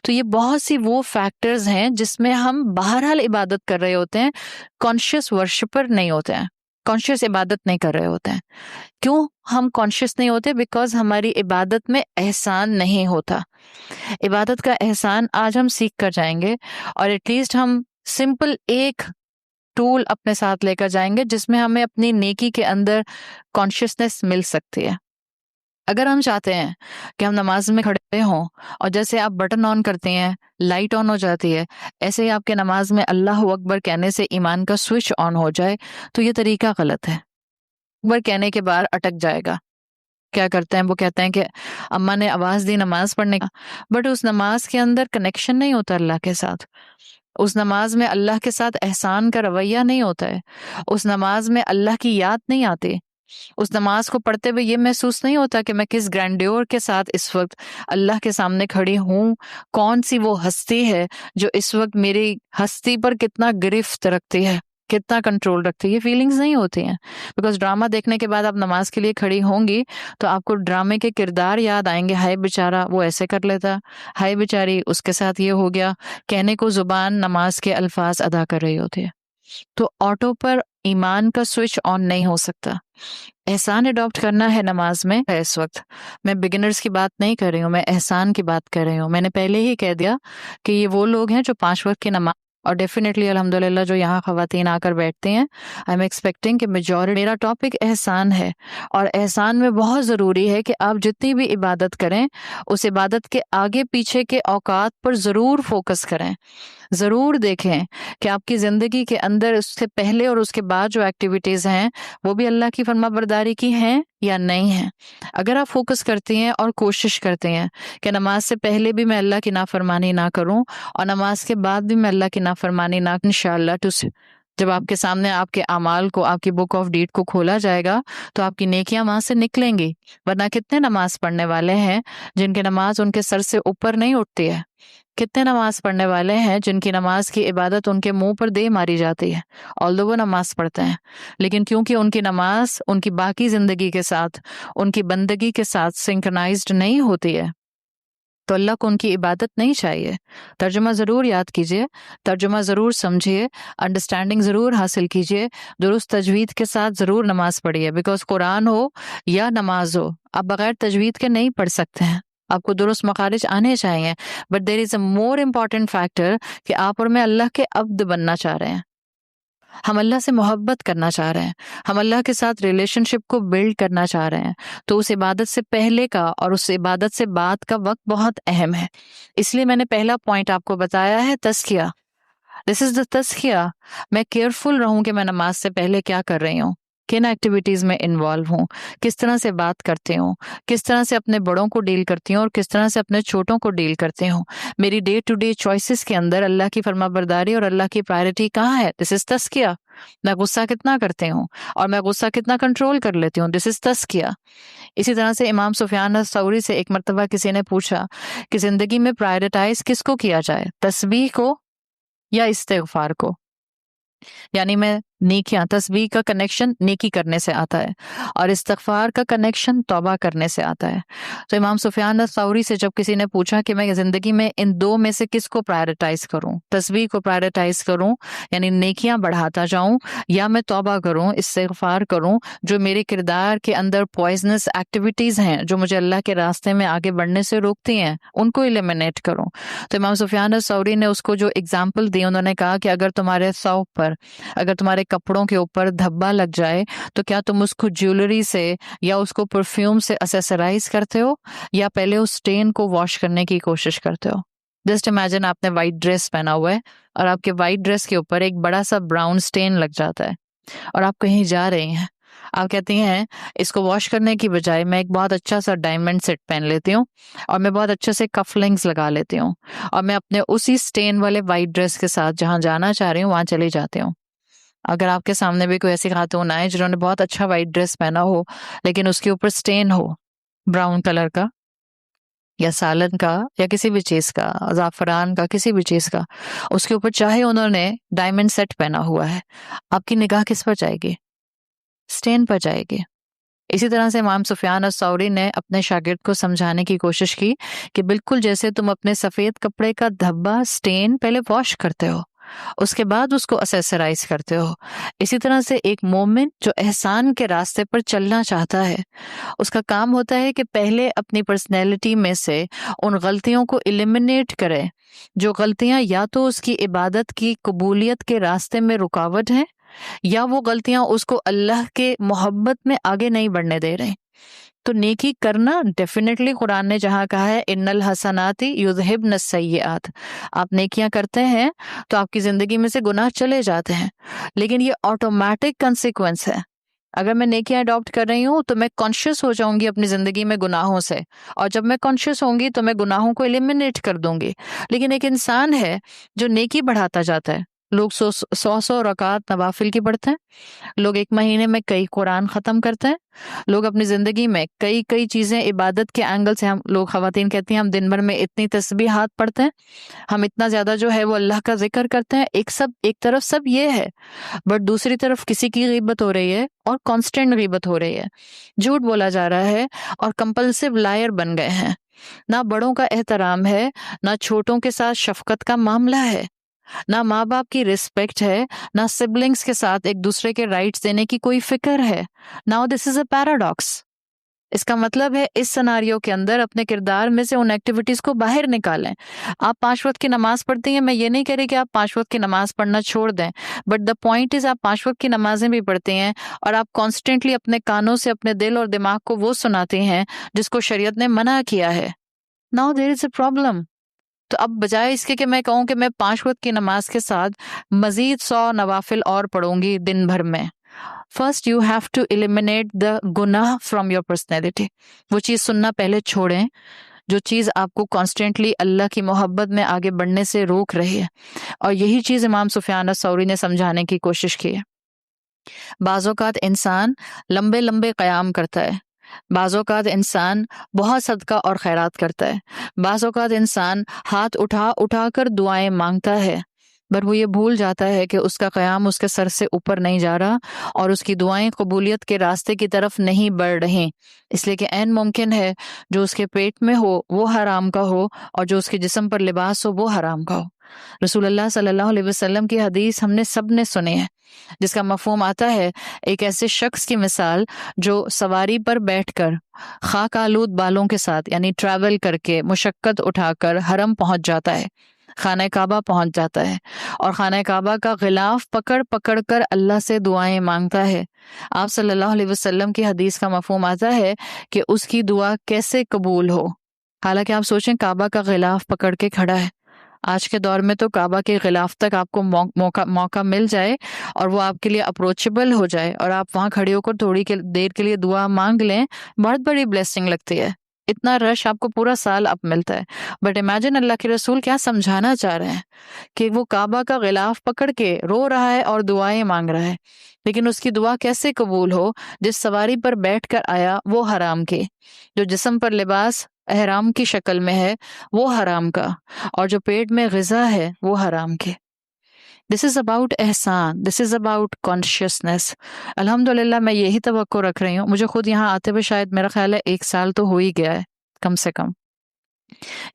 تو یہ بہت سی وہ فیکٹرز ہیں جس میں ہم بہرحال عبادت کر رہے ہوتے ہیں، کانشیس ورشپر نہیں ہوتے ہیں، کانشیس عبادت نہیں کر رہے ہوتے ہیں. کیوں ہم کانشیس نہیں ہوتے؟ بیکاز ہماری عبادت میں احسان نہیں ہوتا. عبادت کا احسان آج ہم سیکھ کر جائیں گے، اور ایٹ لیسٹ ہم سمپل ایک ٹول اپنے ساتھ لے کر جائیں گے جس میں ہمیں اپنی نیکی کے اندر کانشیسنس مل سکتی ہے. اگر ہم چاہتے ہیں کہ ہم نماز میں کھڑے ہوں اور جیسے آپ بٹن آن کرتے ہیں لائٹ آن ہو جاتی ہے، ایسے ہی آپ کے نماز میں اللہ اکبر کہنے سے ایمان کا سوئچ آن ہو جائے، تو یہ طریقہ غلط ہے. اکبر کہنے کے بعد اٹک جائے گا. کیا کرتے ہیں؟ وہ کہتے ہیں کہ اماں نے آواز دی نماز پڑھنے کا، بٹ اس نماز کے اندر کنیکشن نہیں ہوتا اللہ کے ساتھ. اس نماز میں اللہ کے ساتھ احسان کا رویہ نہیں ہوتا ہے. اس نماز میں اللہ کی یاد نہیں آتی. اس نماز کو پڑھتے ہوئے یہ محسوس نہیں ہوتا کہ میں کس گرینڈیور کے ساتھ اس وقت اللہ کے سامنے کھڑی ہوں، کون سی وہ ہستی ہے جو اس وقت میری ہستی پر کتنا گرفت رکھتی ہے، کتنا کنٹرول رکھتی ہے. یہ فیلنگز نہیں ہوتی ہیں. بیکاز ڈرامہ دیکھنے کے بعد آپ نماز کے لیے کھڑی ہوں گی تو آپ کو ڈرامے کے کردار یاد آئیں گے. ہائے بیچارہ وہ ایسے کر لیتا، ہائے بیچاری اس کے ساتھ یہ ہو گیا. کہنے کو زبان نماز کے الفاظ ادا کر رہی ہوتی ہے. تو آٹو پر ایمان کا سوئچ آن نہیں ہو سکتا. احسان اڈاپٹ کرنا ہے نماز میں. اس وقت میں بگنرز کی بات نہیں کر رہی ہوں، میں احسان کی بات کر رہی ہوں. میں نے پہلے ہی کہہ دیا کہ یہ وہ لوگ ہیں جو 5 وقت کی نماز، اور ڈیفینیٹلی الحمدللہ جو یہاں خواتین آ کر بیٹھتے ہیں، آئی ایم ایکسپیکٹنگ کہ میجورٹی. میرا ٹاپک احسان ہے، اور احسان میں بہت ضروری ہے کہ آپ جتنی بھی عبادت کریں اس عبادت کے آگے پیچھے کے اوقات پر ضرور فوکس کریں. ضرور دیکھیں کہ آپ کی زندگی کے اندر اس سے پہلے اور اس کے بعد جو ایکٹیویٹیز ہیں وہ بھی اللہ کی فرما برداری کی ہیں یا نہیں ہیں. اگر آپ فوکس کرتی ہیں اور کوشش کرتے ہیں کہ نماز سے پہلے بھی میں اللہ کی نافرمانی نہ کروں اور نماز کے بعد بھی میں اللہ کی نافرمانی نہ، انشاءاللہ جب آپ کے سامنے آپ کے اعمال کو، آپ کی بک آف ڈیٹ کو کھولا جائے گا تو آپ کی نیکیاں وہاں سے نکلیں گی. ورنہ کتنے نماز پڑھنے والے ہیں جن کی نماز ان کے سر سے اوپر نہیں اٹھتی ہے. کتنے نماز پڑھنے والے ہیں جن کی نماز کی عبادت ان کے منہ پر دے ماری جاتی ہے، although وہ نماز پڑھتے ہیں، لیکن کیونکہ ان کی نماز ان کی باقی زندگی کے ساتھ، ان کی بندگی کے ساتھ سنکرنائزڈ نہیں ہوتی ہے، تو اللہ کو ان کی عبادت نہیں چاہیے۔ ترجمہ ضرور یاد کیجیے، ترجمہ ضرور سمجھیے، انڈرسٹینڈنگ ضرور حاصل کیجیے، درست تجوید کے ساتھ ضرور نماز پڑھیے، بیکاز قرآن ہو یا نماز ہو آپ بغیر تجوید کے نہیں پڑھ سکتے ہیں، آپ کو درست مخارج آنے چاہیے۔ But there is a more important factor کہ آپ اور میں اللہ کے عبد بننا چاہ رہے ہیں، ہم اللہ سے محبت کرنا چاہ رہے ہیں، ہم اللہ کے ساتھ ریلیشن شپ کو بلڈ کرنا چاہ رہے ہیں، تو اس عبادت سے پہلے کا اور اس عبادت سے بعد کا وقت بہت اہم ہے۔ اس لیے میں نے پہلا پوائنٹ آپ کو بتایا ہے تزکیہ۔ دس از دا تزکیہ۔ میں کیئرفل رہوں کہ میں نماز سے پہلے کیا کر رہی ہوں، کن ایکٹیویٹیز میں انوالو ہوں، کس طرح سے بات کرتے ہوں، کس طرح سے اپنے بڑوں کو ڈیل کرتی ہوں اور کس طرح سے اپنے چھوٹوں کو ڈیل کرتے ہوں۔ میری ڈے ٹو ڈے چوائسز کے اندر اللہ کی فرما برداری اور اللہ کی پرائرٹی کہاں ہے؟ دس از تزکیہ۔ میں غصہ کتنا کرتے ہوں اور میں غصہ کتنا کنٹرول کر لیتی ہوں، دس از تزکیہ۔ اسی طرح سے امام سفیان الثوری سے ایک مرتبہ کسی نے پوچھا کہ زندگی میں پرائرٹائز کس کو کیا جائے، تسبیح کو یا استغفار کو؟ یعنی میں نیکیاں، تسبیح کا کنیکشن نیکی کرنے سے آتا ہے اور استغفار کا کنیکشن توبہ کرنے سے آتا ہے۔ تو امام سفیان الثوری سے جب کسی نے پوچھا کہ میں زندگی میں ان دو میں سے کس کو پرائرٹائز کروں، تسبیح کو پرائرٹائز کروں یعنی نیکیاں بڑھاتا جاؤں، یا میں توبہ کروں، استغفار کروں، جو میرے کردار کے اندر پوائزنس ایکٹیویٹیز ہیں جو مجھے اللہ کے راستے میں آگے بڑھنے سے روکتی ہیں، ان کو ایلیمینیٹ کروں، تو امام سفیان الثوری نے اس کو جو اگزامپل دی، انہوں نے کہا کہ اگر تمہارے ثوب پر، اگر تمہارے کپڑوں کے اوپر دھبا لگ جائے تو کیا تم اس کو جیولری سے یا اس کو پرفیوم سے اسیسرائز کرتے ہو، یا پہلے اس سٹین کو واش کرنے کی کوشش کرتے ہو؟ جسٹ امیجن آپ نے وائٹ ڈریس پہنا ہوا ہے اور آپ کے وائٹ ڈریس کے اوپر ایک بڑا سا براؤن سٹین لگ جاتا ہے اور آپ کہیں جا رہی ہیں، آپ کہتی ہیں اس کو واش کرنے کی بجائے میں ایک بہت اچھا سا ڈائمنڈ سیٹ پہن لیتی ہوں اور میں بہت اچھے سے کف لنگز لگا لیتی ہوں اور میں اپنے اسی سٹین والے وائٹ ڈریس کے ساتھ جہاں جانا چاہ رہی ہوں وہاں چلی جاتی ہوں۔ اگر آپ کے سامنے بھی کوئی ایسی خاتون آئے جنہوں نے بہت اچھا وائٹ ڈریس پہنا ہو لیکن اس کے اوپر سٹین ہو براؤن کلر کا یا سالن کا یا کسی بھی چیز کا، زعفران کا، کسی بھی چیز کا، اس کے اوپر چاہے انہوں نے ڈائمنڈ سیٹ پہنا ہوا ہے، آپ کی نگاہ کس پر جائے گی؟ سٹین پر جائے گی۔ اسی طرح سے امام سفیان الثوری نے اپنے شاگرد کو سمجھانے کی کوشش کی کہ بالکل جیسے تم اپنے سفید کپڑے کا دھبا سٹین پہلے واش کرتے ہو، اس کے بعد اس کو اسیسرائز کرتے ہو، اسی طرح سے ایک مومن جو احسان کے راستے پر چلنا چاہتا ہے، اس کا کام ہوتا ہے کہ پہلے اپنی پرسنالٹی میں سے ان غلطیوں کو ایلیمینیٹ کرے جو غلطیاں یا تو اس کی عبادت کی قبولیت کے راستے میں رکاوٹ ہیں یا وہ غلطیاں اس کو اللہ کے محبت میں آگے نہیں بڑھنے دے رہے۔ تو نیکی کرنا ڈیفینیٹلی قرآن نے جہاں کہا ہے ان الحسنات یذہبن السیئات، آپ نیکیاں کرتے ہیں تو آپ کی زندگی میں سے گناہ چلے جاتے ہیں، لیکن یہ آٹومیٹک کنسیکوینس ہے۔ اگر میں نیکیاں اڈاپٹ کر رہی ہوں تو میں کانشیس ہو جاؤں گی اپنی زندگی میں گناہوں سے، اور جب میں کانشیس ہوں گی تو میں گناہوں کو ایلیمینیٹ کر دوں گی۔ لیکن ایک انسان ہے جو نیکی بڑھاتا جاتا ہے، لوگ 100 رکعات نوافل کی پڑھتے ہیں، لوگ ایک مہینے میں کئی قرآن ختم کرتے ہیں، لوگ اپنی زندگی میں کئی چیزیں عبادت کے اینگل سے، ہم لوگ خواتین کہتی ہیں ہم دن بھر میں اتنی تسبیحات پڑھتے ہیں، ہم اتنا زیادہ جو ہے وہ اللہ کا ذکر کرتے ہیں، ایک طرف سب یہ ہے، بٹ دوسری طرف کسی کی غیبت ہو رہی ہے اور کانسٹنٹ غیبت ہو رہی ہے، جھوٹ بولا جا رہا ہے اور کمپلسیو لائر بن گئے ہیں، نہ بڑوں کا احترام ہے، نہ چھوٹوں کے ساتھ شفقت کا معاملہ ہے، نہ ماں باپ کی رسپیکٹ ہے، نہ سبلنگز کے ساتھ ایک دوسرے کے رائٹس دینے کی کوئی فکر ہے۔ Now this is a paradox. اس کا مطلب ہے اس سناریو کے اندر اپنے کردار میں سے ان ایکٹیویٹیز کو باہر نکالیں۔ آپ 5 وقت کی نماز پڑھتی ہیں، میں یہ نہیں کہہ رہی کہ آپ 5 وقت کی نماز پڑھنا چھوڑ دیں، بٹ دا پوائنٹ از آپ 5 وقت کی نمازیں بھی پڑھتے ہیں اور آپ کانسٹنٹلی اپنے کانوں سے اپنے دل اور دماغ کو وہ سناتے ہیں جس کو شریعت نے منع کیا ہے۔ Now there is a problem. تو اب بجائے اس کے کہ میں کہوں کہ میں 5 وقت کی نماز کے ساتھ مزید 100 نوافل اور پڑھوں گی دن بھر میں، first you have to eliminate the گناہ فرام یور پرسنالٹی۔ وہ چیز سننا پہلے چھوڑیں جو چیز آپ کو کانسٹنٹلی اللہ کی محبت میں آگے بڑھنے سے روک رہی ہے، اور یہی چیز امام سفیان الثوری نے سمجھانے کی کوشش کی ہے۔ بعض اوقات انسان لمبے لمبے قیام کرتا ہے، بعض اوقات انسان بہت صدقہ اور خیرات کرتا ہے، بعض اوقات انسان ہاتھ اٹھا اٹھا کر دعائیں مانگتا ہے، پر وہ یہ بھول جاتا ہے کہ اس کا قیام اس کے سر سے اوپر نہیں جا رہا اور اس کی دعائیں قبولیت کے راستے کی طرف نہیں بڑھ رہیں، اس لیے کہ عین ممکن ہے جو اس کے پیٹ میں ہو وہ حرام کا ہو اور جو اس کے جسم پر لباس ہو وہ حرام کا ہو۔ رسول اللہ صلی اللہ علیہ وسلم کی حدیث ہم نے سب نے سنی ہے، جس کا مفہوم آتا ہے ایک ایسے شخص کی مثال جو سواری پر بیٹھ کر خاک آلود بالوں کے ساتھ یعنی ٹریول کر کے مشقت اٹھا کر حرم پہنچ جاتا ہے، خانہ کعبہ پہنچ جاتا ہے اور خانہ کعبہ کا غلاف پکڑ پکڑ کر اللہ سے دعائیں مانگتا ہے۔ آپ صلی اللہ علیہ وسلم کی حدیث کا مفہوم آتا ہے کہ اس کی دعا کیسے قبول ہو۔ حالانکہ آپ سوچیں کعبہ کا غلاف پکڑ کے کھڑا ہے، آج کے دور میں تو کعبہ کے غلاف تک آپ کو موقع مل جائے اور وہ آپ کے لیے اپروچیبل ہو جائے اور آپ وہاں کھڑے ہو کر تھوڑی دیر کے لیے دعا مانگ لیں، بہت بڑی بلیسنگ لگتی ہے۔ اتنا رش آپ کو پورا سال اب ملتا ہے، بٹ امیجن اللہ کے رسول کیا سمجھانا چاہ رہے ہیں کہ وہ کعبہ کا غلاف پکڑ کے رو رہا ہے اور دعائیں مانگ رہا ہے، لیکن اس کی دعا کیسے قبول ہو؟ جس سواری پر بیٹھ کر آیا وہ حرام کے، جو جسم پر لباس احرام کی شکل میں ہے وہ حرام کا، اور جو پیٹ میں غذا ہے وہ حرام کے۔ دس از اباؤٹ احسان، دس از اباؤٹ کانشیسنس۔ الحمدللہ میں یہی توقع رکھ رہی ہوں، مجھے خود یہاں آتے ہوئے شاید میرا خیال ہے 1 سال تو ہو ہی گیا ہے کم سے کم۔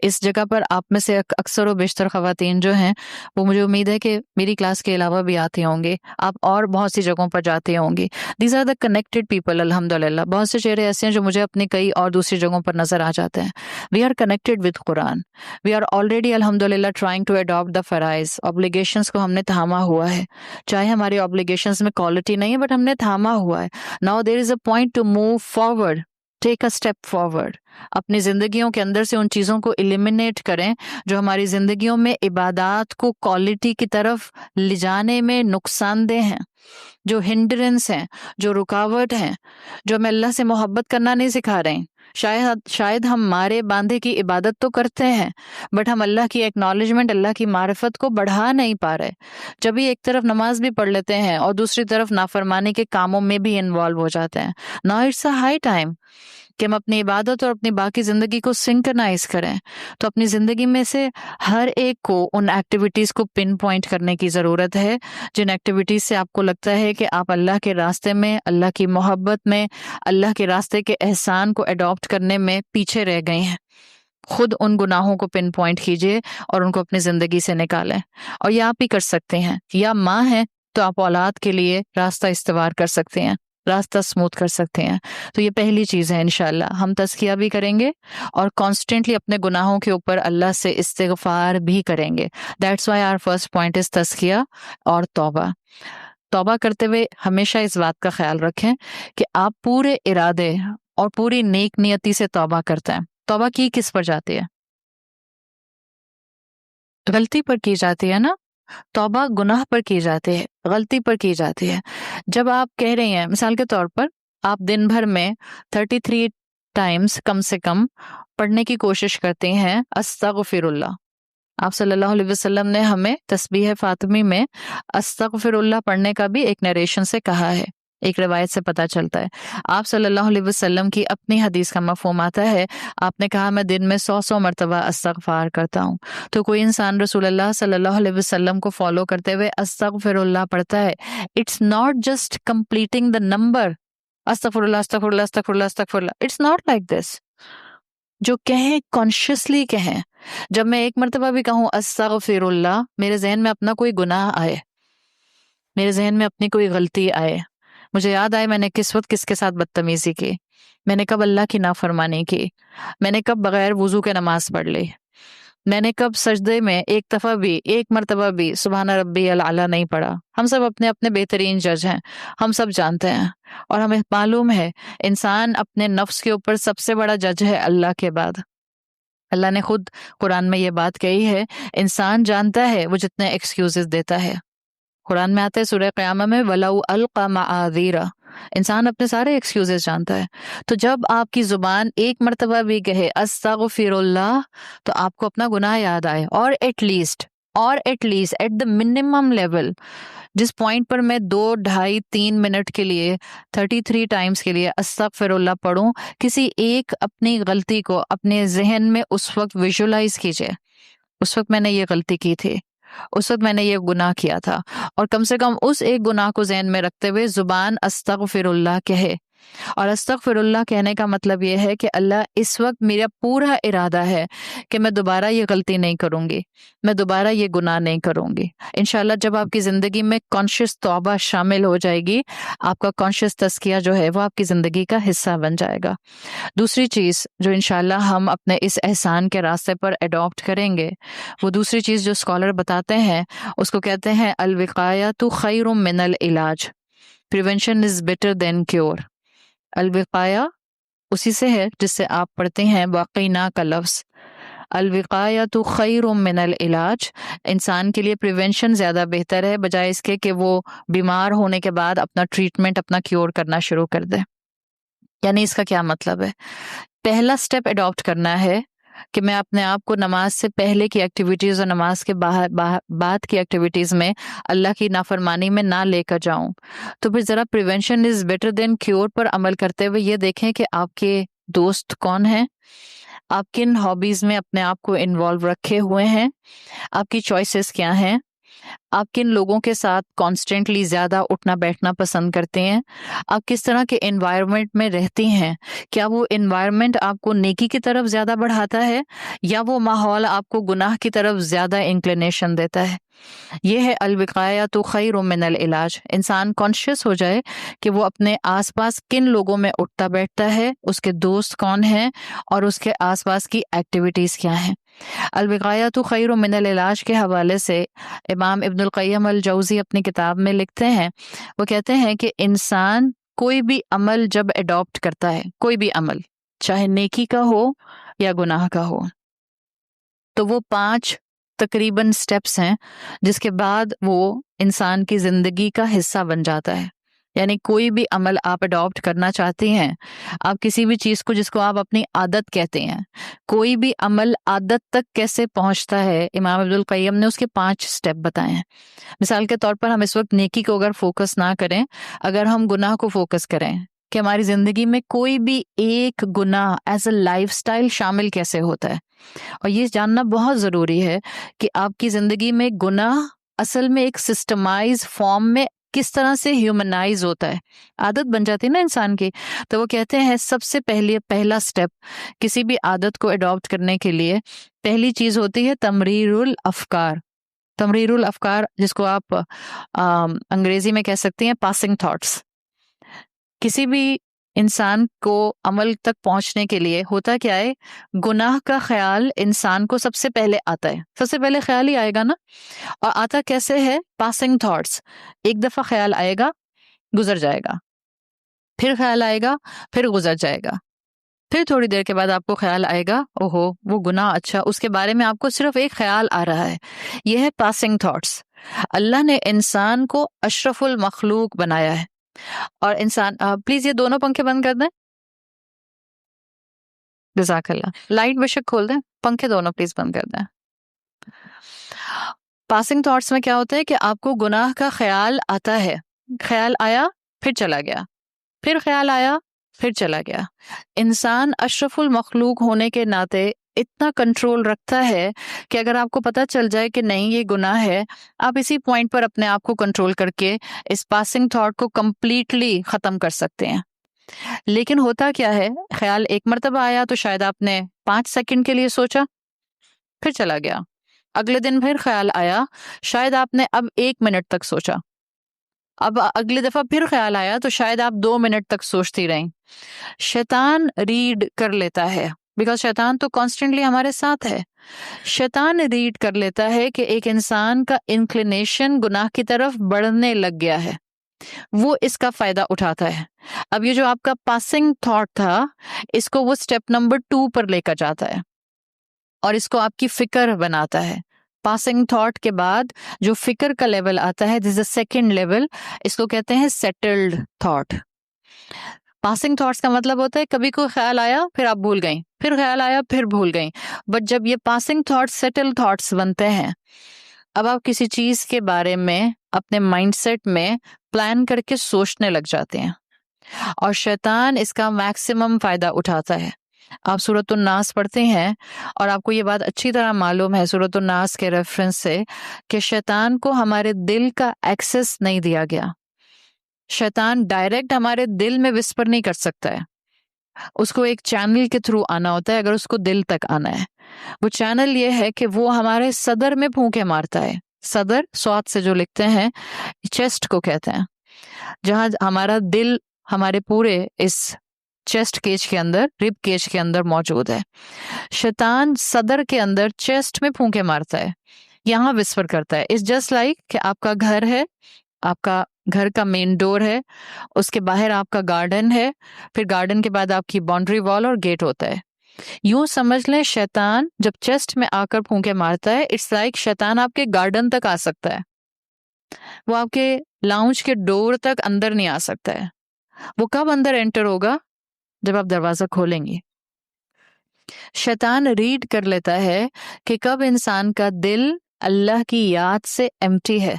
اس جگہ پر آپ میں سے اکثر و بیشتر خواتین جو ہیں وہ مجھے امید ہے کہ میری کلاس کے علاوہ بھی آتے ہوں گے، آپ اور بہت سی جگہوں پر جاتے ہوں گے۔ These are the connected people, الحمدللہ۔ بہت سے چہرے ایسے ہیں جو مجھے اپنی کئی اور دوسری جگہوں پر نظر آ جاتے ہیں۔ وی آر کنیکٹڈ ود قرآن، وی آر آلریڈی الحمدللہ ٹرائنگ ٹو اڈاپٹ دا فرائض، obbligations کو ہم نے تھاما ہوا ہے، چاہے ہماری obligations میں کوالٹی نہیں ہے بٹ ہم نے تھاما ہوا ہے۔ Now there is a point to move forward, take a step forward. اپنی زندگیوں کے اندر سے ان چیزوں کو ایلیمینیٹ کریں جو ہماری زندگیوں میں عبادات کو کوالٹی کی طرف لے جانے میں نقصان دہ ہیں، جو ہنڈرنس ہیں، جو رکاوٹ ہیں، جو ہمیں اللہ سے محبت کرنا نہیں سکھا رہے ہیں۔ شاید ہم مارے باندھے کی عبادت تو کرتے ہیں بٹ ہم اللہ کی ایکنالجمنٹ، اللہ کی معرفت کو بڑھا نہیں پا رہے۔ جب بھی ایک طرف نماز بھی پڑھ لیتے ہیں اور دوسری طرف نافرمانی کے کاموں میں بھی انوالو ہو جاتے ہیں۔ Now it's a high time کہ ہم اپنی عبادت اور اپنی باقی زندگی کو سنکرنائز کریں۔ تو اپنی زندگی میں سے ہر ایک کو ان ایکٹیویٹیز کو پن پوائنٹ کرنے کی ضرورت ہے جن ایکٹیویٹیز سے آپ کو لگتا ہے کہ آپ اللہ کے راستے میں، اللہ کی محبت میں، اللہ کے راستے کے احسان کو اڈاپٹ کرنے میں پیچھے رہ گئے ہیں۔ خود ان گناہوں کو پن پوائنٹ کیجئے اور ان کو اپنی زندگی سے نکالیں، اور یہ آپ ہی کر سکتے ہیں۔ یا ماں ہیں تو آپ اولاد کے لیے راستہ استوار کر سکتے ہیں، راستہ سموتھ کر سکتے ہیں۔ تو یہ پہلی چیز ہے، انشاءاللہ ہم تزکیہ بھی کریں گے اور کانسٹنٹلی اپنے گناہوں کے اوپر اللہ سے استغفار بھی کریں گے۔ That's why our first point is تزکیہ اور توبہ۔ توبہ کرتے ہوئے ہمیشہ اس بات کا خیال رکھیں کہ آپ پورے ارادے اور پوری نیک نیتی سے توبہ کرتے ہیں۔ توبہ کی کس پر جاتی ہے؟ غلطی پر کی جاتی ہے نا؟ توبہ گناہ پر کی جاتی ہے، غلطی پر کی جاتی ہے۔ جب آپ کہہ رہے ہیں، مثال کے طور پر آپ دن بھر میں 33 ٹائمز کم سے کم پڑھنے کی کوشش کرتے ہیں استغفر اللہ۔ آپ صلی اللہ علیہ وسلم نے ہمیں تسبیح فاطمی میں استغفر اللہ پڑھنے کا بھی ایک نریشن سے کہا ہے، ایک روایت سے پتہ چلتا ہے۔ آپ صلی اللہ علیہ وسلم کی اپنی حدیث کا مفہوم آتا ہے، آپ نے کہا میں دن میں 100 مرتبہ استغفار کرتا ہوں۔ تو کوئی انسان رسول اللہ صلی اللہ علیہ وسلم کو فالو کرتے ہوئے استغفر اللہ پڑھتا ہے، it's not just completing the number استغفر اللہ استغفر اللہ استغفر اللہ استغفر اللہ، اٹس ناٹ لائک دس۔ جو کہیں کانشیسلی کہیں۔ جب میں ایک مرتبہ بھی کہوں استغفر اللہ، میرے ذہن میں اپنا کوئی گناہ آئے، میرے ذہن میں اپنی کوئی غلطی آئے، مجھے یاد آئے میں نے کس وقت کس کے ساتھ بدتمیزی کی، میں نے کب اللہ کی نافرمانی کی، میں نے کب بغیر وضو کے نماز پڑھ لی، میں نے کب سجدے میں ایک دفعہ بھی، ایک مرتبہ بھی سبحان ربی العلیٰ نہیں پڑھا۔ ہم سب اپنے اپنے بہترین جج ہیں، ہم سب جانتے ہیں، اور ہمیں معلوم ہے انسان اپنے نفس کے اوپر سب سے بڑا جج ہے اللہ کے بعد۔ اللہ نے خود قرآن میں یہ بات کہی ہے، انسان جانتا ہے وہ جتنے ایکسکیوزز دیتا ہے۔ قرآن میں آتا ہے سورہ قیامہ میں وَلَوْ أَلْقَى مَعَاذِيرَ، انسان اپنے سارے ایکسکیوزز جانتا ہے۔ تو جب آپ کی زبان ایک مرتبہ بھی کہے استغفر اللہ تو آپ کو اپنا گناہ یاد آئے، اور at least at the minimum level, جس پوائنٹ پر میں 2، 2.5، 3 منٹ کے لیے 33 ٹائمز کے لیے استغفر اللہ پڑھوں، کسی ایک اپنی غلطی کو اپنے ذہن میں اس وقت ویژولائز کیجئے، اس وقت میں نے یہ غلطی کی تھی، اس وقت میں نے یہ گناہ کیا تھا، اور کم سے کم اس ایک گناہ کو ذہن میں رکھتے ہوئے زبان استغفر اللہ کہے. اور استغفر اللہ کہنے کا مطلب یہ ہے کہ اللہ اس وقت میرا پورا ارادہ ہے کہ میں دوبارہ یہ غلطی نہیں کروں گی، میں دوبارہ یہ گناہ نہیں کروں گی. انشاءاللہ جب آپ کی زندگی میں کانشیس توبہ شامل ہو جائے گی، آپ کا کانشیس تزکیہ جو ہے وہ آپ کی زندگی کا حصہ بن جائے گا. دوسری چیز جو انشاءاللہ ہم اپنے اس احسان کے راستے پر اڈاپٹ کریں گے، وہ دوسری چیز جو اسکالر بتاتے ہیں اس کو کہتے ہیں الوقایۃ خیر من العلاج. Prevention is better than cure. الوقایا اسی سے ہے جس سے آپ پڑھتے ہیں واقعنا کا لفظ. الوقایۃ خیر من العلاج. انسان کے لیے پریونشن زیادہ بہتر ہے بجائے اس کے کہ وہ بیمار ہونے کے بعد اپنا ٹریٹمنٹ، اپنا کیور کرنا شروع کر دے. یعنی اس کا کیا مطلب ہے؟ پہلا سٹیپ اڈاپٹ کرنا ہے کہ میں اپنے آپ کو نماز سے پہلے کی ایکٹیویٹیز اور نماز کے بعد کی ایکٹیویٹیز میں اللہ کی نافرمانی میں نہ لے کر جاؤں. تو پھر ذرا prevention is better than cure پر عمل کرتے ہوئے یہ دیکھیں کہ آپ کے دوست کون ہیں، آپ کن ہابیز میں اپنے آپ کو انوالو رکھے ہوئے ہیں، آپ کی چوائسیز کیا ہیں، آپ کن لوگوں کے ساتھ کانسٹنٹلی زیادہ اٹھنا بیٹھنا پسند کرتے ہیں، آپ کس طرح کے انوائرمنٹ میں رہتی ہیں، کیا وہ انوائرمنٹ آپ کو نیکی کی طرف زیادہ بڑھاتا ہے یا وہ ماحول آپ کو گناہ کی طرف زیادہ انکلینیشن دیتا ہے. یہ ہے الوقایۃ خیر من العلاج. انسان کانشیس ہو جائے کہ وہ اپنے آس پاس کن لوگوں میں اٹھتا بیٹھتا ہے، اس کے دوست کون ہیں اور اس کے آس پاس کی ایکٹیویٹیز کیا ہیں. الوقایۃ خیر من العلاج کے حوالے سے امام ابن القیم الجوزی اپنی کتاب میں لکھتے ہیں، وہ کہتے ہیں کہ انسان کوئی بھی عمل جب اڈاپٹ کرتا ہے، کوئی بھی عمل چاہے نیکی کا ہو یا گناہ کا ہو، تو وہ 5 تقریباً سٹیپس ہیں جس کے بعد وہ انسان کی زندگی کا حصہ بن جاتا ہے. یعنی کوئی بھی عمل آپ اڈاپٹ کرنا چاہتے ہیں، آپ کسی بھی چیز کو جس کو آپ اپنی عادت کہتے ہیں، کوئی بھی عمل عادت تک کیسے پہنچتا ہے، امام ابن القیم نے اس کے 5 سٹیپ بتائے ہیں. مثال کے طور پر ہم اس وقت نیکی کو اگر فوکس نہ کریں، اگر ہم گناہ کو فوکس کریں کہ ہماری زندگی میں کوئی بھی ایک گناہ ایز اے لائف سٹائل شامل کیسے ہوتا ہے. اور یہ جاننا بہت ضروری ہے کہ آپ کی زندگی میں گناہ اصل میں ایک سسٹمائز فارم میں کس طرح سے ہیومنائز ہوتا ہے، عادت بن جاتی ہے نا انسان کی. تو وہ کہتے ہیں سب سے پہلا سٹیپ کسی بھی عادت کو اڈاپٹ کرنے کے لیے پہلی چیز ہوتی ہے تمریر الافکار. تمریر الافکار جس کو آپ انگریزی میں کہہ سکتے ہیں پاسنگ تھاٹس. کسی بھی انسان کو عمل تک پہنچنے کے لیے ہوتا کیا ہے، گناہ کا خیال انسان کو سب سے پہلے آتا ہے، سب سے پہلے خیال ہی آئے گا نا. اور آتا کیسے ہے؟ Passing thoughts. ایک دفعہ خیال آئے گا، گزر جائے گا، پھر خیال آئے گا، پھر گزر جائے گا، پھر تھوڑی دیر کے بعد آپ کو خیال آئے گا اوہو وہ گناہ، اچھا اس کے بارے میں آپ کو صرف ایک خیال آ رہا ہے. یہ ہے پاسنگ تھاٹس. اللہ نے انسان کو اشرف المخلوق بنایا ہے، اور انسان پلیز یہ دونوں پنکھے بند کر دیں، جزاک اللہ. لائٹ بے شک کھول دیں، پنکھے دونوں پلیز بند کر دیں. پاسنگ تھاٹس میں کیا ہوتا ہے کہ آپ کو گناہ کا خیال آتا ہے، خیال آیا پھر چلا گیا، پھر خیال آیا پھر چلا گیا. انسان اشرف المخلوق ہونے کے ناطے اتنا کنٹرول رکھتا ہے کہ اگر آپ کو پتہ چل جائے کہ نہیں یہ گناہ ہے، آپ اسی پوائنٹ پر اپنے آپ کو کنٹرول کر کے اس پاسنگ تھاٹ کو کمپلیٹلی ختم کر سکتے ہیں. لیکن ہوتا کیا ہے، خیال ایک مرتبہ آیا تو شاید آپ نے 5 سیکنڈ کے لیے سوچا، پھر چلا گیا. اگلے دن پھر خیال آیا، شاید آپ نے اب 1 منٹ تک سوچا. اب اگلی دفعہ پھر خیال آیا تو شاید آپ 2 منٹ تک سوچتی رہیں. شیطان ریڈ کر لیتا ہے، بیکاز شیطان تو کانسٹنٹلی ہمارے ساتھ ہے. شیطان ریڈ کر لیتا ہے کہ ایک انسان کا انکلینیشن گناہ کی طرف بڑھنے لگ گیا ہے، وہ اس کا فائدہ اٹھاتا ہے. اب یہ جو آپ کا پاسنگ تھاٹ تھا، اس کو وہ سٹیپ نمبر 2 پر لے کر جاتا ہے اور اس کو آپ کی فکر بناتا ہے. پاسنگ تھاٹ کے بعد جو فکر کا لیول آتا ہے، دس از اے سیکنڈ لیول، اس کو کہتے ہیں سیٹلڈ تھاٹ. پاسنگ تھاٹس کا مطلب ہوتا ہے کبھی کوئی خیال آیا پھر آپ بھول گئیں، پھر خیال آیا پھر بھول گئیں. بٹ جب یہ پاسنگ تھاٹس سیٹل تھاٹس بنتے ہیں، اب آپ کسی چیز کے بارے میں اپنے مائنڈ سیٹ میں پلان کر کے سوچنے لگ جاتے ہیں، اور شیطان اس کا میکسیمم فائدہ اٹھاتا ہے. آپ سورۃ الناس پڑھتے ہیں اور آپ کو یہ بات اچھی طرح معلوم ہے سورۃ الناس کے ریفرنس سے کہ شیطان کو ہمارے دل کا ایکسس نہیں دیا گیا. شیطان ڈائریکٹ ہمارے دل میں وسپر نہیں کر سکتا ہے. اس کو ایک چینل کے تھرو آنا ہوتا ہے اگر اس کو دل تک آنا ہے. وہ چینل یہ ہے کہ وہ ہمارے صدر میں پھونکے مارتا ہے. صدر سوات سے جو لکھتے ہیں چیسٹ کو کہتے ہیں, جہاں ہمارا دل ہمارے پورے اس چیسٹ کیج کے اندر, رب کیج کے اندر موجود ہے. شیطان صدر کے اندر چیسٹ میں پھونکے مارتا ہے, یہاں وسپر کرتا ہے. اٹس جسٹ لائک کہ آپ کا گھر ہے, آپ کا گھر کا مین ڈور ہے, اس کے باہر آپ کا گارڈن ہے, پھر گارڈن کے بعد آپ کی باؤنڈری وال اور گیٹ ہوتا ہے. یوں سمجھ لیں شیطان جب چیسٹ میں آ کر پھونکے مارتا ہے, اٹس لائک شیطان آپ کے گارڈن تک آ سکتا ہے, وہ آپ کے لاؤنج کے ڈور تک اندر نہیں آ سکتا ہے. وہ کب اندر انٹر ہوگا؟ جب آپ دروازہ کھولیں گے. شیطان ریڈ کر لیتا ہے کہ کب انسان کا دل اللہ کی یاد سے ایمٹی ہے.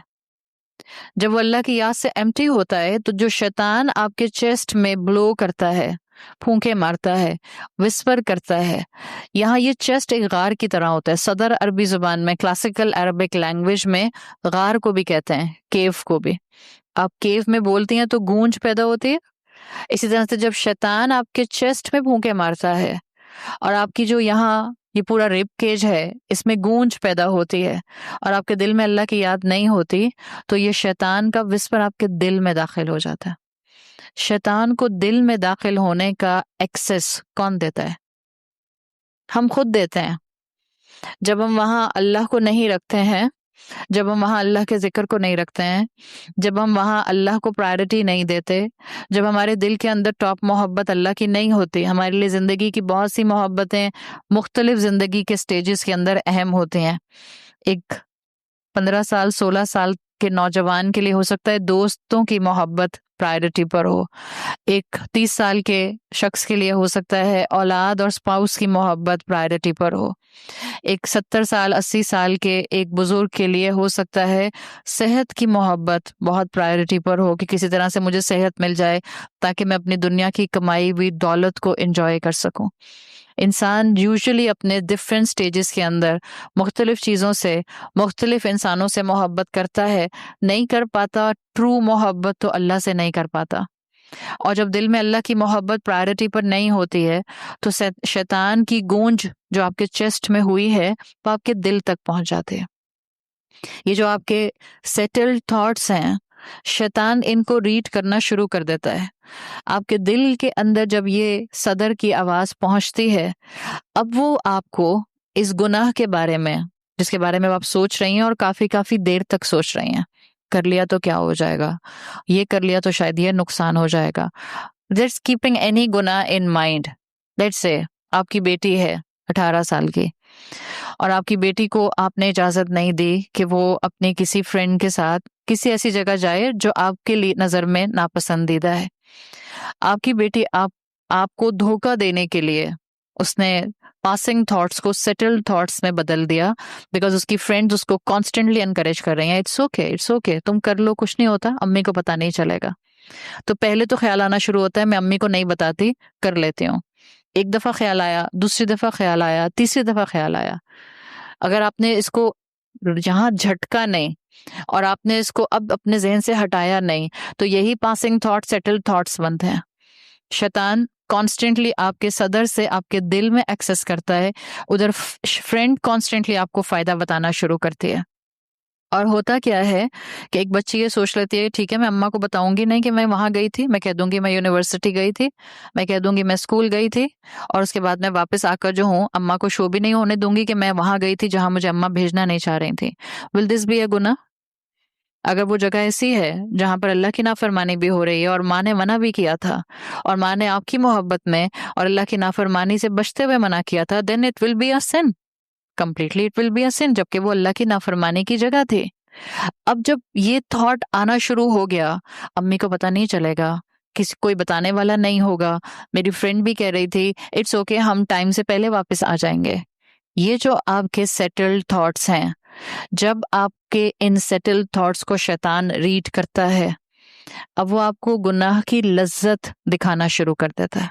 جب وہ اللہ کی یاد سے ایمٹی ہوتا ہے تو جو شیطان آپ کے چیسٹ میں بلو کرتا ہے, پھونکے مارتا ہے, وسپر کرتا ہے, یہاں یہ چیسٹ ایک غار کی طرح ہوتا ہے. صدر عربی زبان میں, کلاسیکل عربک لینگویج میں غار کو بھی کہتے ہیں, کیو کو بھی. آپ کیو میں بولتی ہیں تو گونج پیدا ہوتی ہے. اسی طرح سے جب شیطان آپ کے چیسٹ میں پھونکے مارتا ہے اور آپ کی جو یہاں یہ پورا ریب کیج ہے اس میں گونج پیدا ہوتی ہے اور آپ کے دل میں اللہ کی یاد نہیں ہوتی, تو یہ شیطان کا وسپر آپ کے دل میں داخل ہو جاتا ہے. شیطان کو دل میں داخل ہونے کا ایکسس کون دیتا ہے؟ ہم خود دیتے ہیں. جب ہم وہاں اللہ کو نہیں رکھتے ہیں, جب ہم وہاں اللہ کے ذکر کو نہیں رکھتے ہیں, جب ہم وہاں اللہ کو پرائرٹی نہیں دیتے, جب ہمارے دل کے اندر ٹاپ محبت اللہ کی نہیں ہوتی. ہمارے لیے زندگی کی بہت سی محبتیں مختلف زندگی کے سٹیجز کے اندر اہم ہوتی ہیں. ایک 15 سال 16 سال کے نوجوان کے لیے ہو سکتا ہے دوستوں کی محبت پرائرٹی پر ہو, ایک 30 سال کے شخص کے لیے ہو سکتا ہے اولاد اور سپاؤس کی محبت پرائرٹی پر ہو, ایک 70 سال 80 سال کے ایک بزرگ کے لیے ہو سکتا ہے صحت کی محبت بہت پرائرٹی پر ہو کہ کسی طرح سے مجھے صحت مل جائے تاکہ میں اپنی دنیا کی کمائی ہوئی دولت کو انجوائے کر سکوں. انسان یوزلی اپنے ڈفرینٹ سٹیجز کے اندر مختلف چیزوں سے, مختلف انسانوں سے محبت کرتا ہے, نہیں کر پاتا. ٹرو محبت تو اللہ سے نہیں کر پاتا. اور جب دل میں اللہ کی محبت پرائرٹی پر نہیں ہوتی ہے تو شیطان کی گونج جو آپ کے چیسٹ میں ہوئی ہے وہ آپ کے دل تک پہنچ جاتے ہیں. یہ جو آپ کے سیٹلڈ تھاٹس ہیں, شیطان ان کو ریڈ کرنا شروع کر دیتا ہے. آپ کے دل کے اندر جب یہ صدر کی آواز پہنچتی ہے, اب وہ آپ کو اس گناہ کے بارے میں, جس کے بارے میں آپ سوچ رہی ہیں اور کافی دیر تک سوچ رہی ہیں, کر لیا تو کیا ہو جائے گا, یہ کر لیا تو شاید یہ نقصان ہو جائے گا. Let's keeping any گناہ in mind. Let's say آپ کی بیٹی ہے 18 سال کی اور آپ کی بیٹی کو آپ نے اجازت نہیں دی کہ وہ اپنے کسی فرینڈ کے ساتھ کسی ایسی جگہ جائے جو آپ کے لیے نظر میں ناپسندیدہ ہے. آپ کی بیٹی آپ کو دھوکہ دینے کے لیے اس نے پاسنگ تھاٹس کو سیٹلڈ تھاٹس میں بدل دیا, بیکاز اس کی فرینڈز اس کو کانسٹنٹلی انکریج کر رہی ہیں, اٹس اوکے تم کر لو, کچھ نہیں ہوتا, امی کو پتہ نہیں چلے گا. تو پہلے تو خیال آنا شروع ہوتا ہے میں امی کو نہیں بتاتی, کر لیتی ہوں. ایک دفعہ خیال آیا, دوسری دفعہ خیال آیا, تیسری دفعہ خیال آیا. اگر آپ نے اس کو جہاں جھٹکا نہیں اور آپ نے اس کو اب اپنے ذہن سے ہٹایا نہیں تو یہی پاسنگ تھاٹ سیٹلڈ تھاٹس بنتے ہیں. شیطان کانسٹنٹلی آپ کے صدر سے آپ کے دل میں ایکسس کرتا ہے, ادھر فرینڈ کانسٹنٹلی آپ کو فائدہ بتانا شروع کرتی ہے. اور ہوتا کیا ہے کہ ایک بچی یہ سوچ لیتی ہے ٹھیک ہے میں اماں کو بتاؤں گی نہیں کہ میں وہاں گئی تھی, میں کہہ دوں گی میں یونیورسٹی گئی تھی, میں کہہ دوں گی میں اسکول گئی تھی, اور اس کے بعد میں واپس آ کر جو ہوں اماں کو شو بھی نہیں ہونے دوں گی کہ میں وہاں گئی تھی جہاں مجھے اماں بھیجنا نہیں چاہ رہی تھی. ول دس بی اے گناہ؟ اگر وہ جگہ ایسی ہے جہاں پر اللہ کی نافرمانی بھی ہو رہی ہے اور ماں نے منع بھی کیا تھا اور ماں نے آپ کی محبت میں اور اللہ کی نافرمانی سے بچتے ہوئے منع کیا تھا, then it will be a sin, completely it will be a sin, جبکہ وہ اللہ کی نافرمانی کی جگہ تھی. اب جب یہ تھاٹ آنا شروع ہو گیا, امی کو پتہ نہیں چلے گا, کوئی بتانے والا نہیں ہوگا, میری فرینڈ بھی کہہ رہی تھی اٹس اوکے ہم ٹائم سے پہلے واپس آ جائیں گے. یہ جو آپ کے سیٹلڈ تھاٹس ہیں, جب آپ کے ان سیٹلڈ تھاٹس کو شیطان ریڈ کرتا ہے, اب وہ آپ کو گناہ کی لذت دکھانا شروع کر دیتا ہے.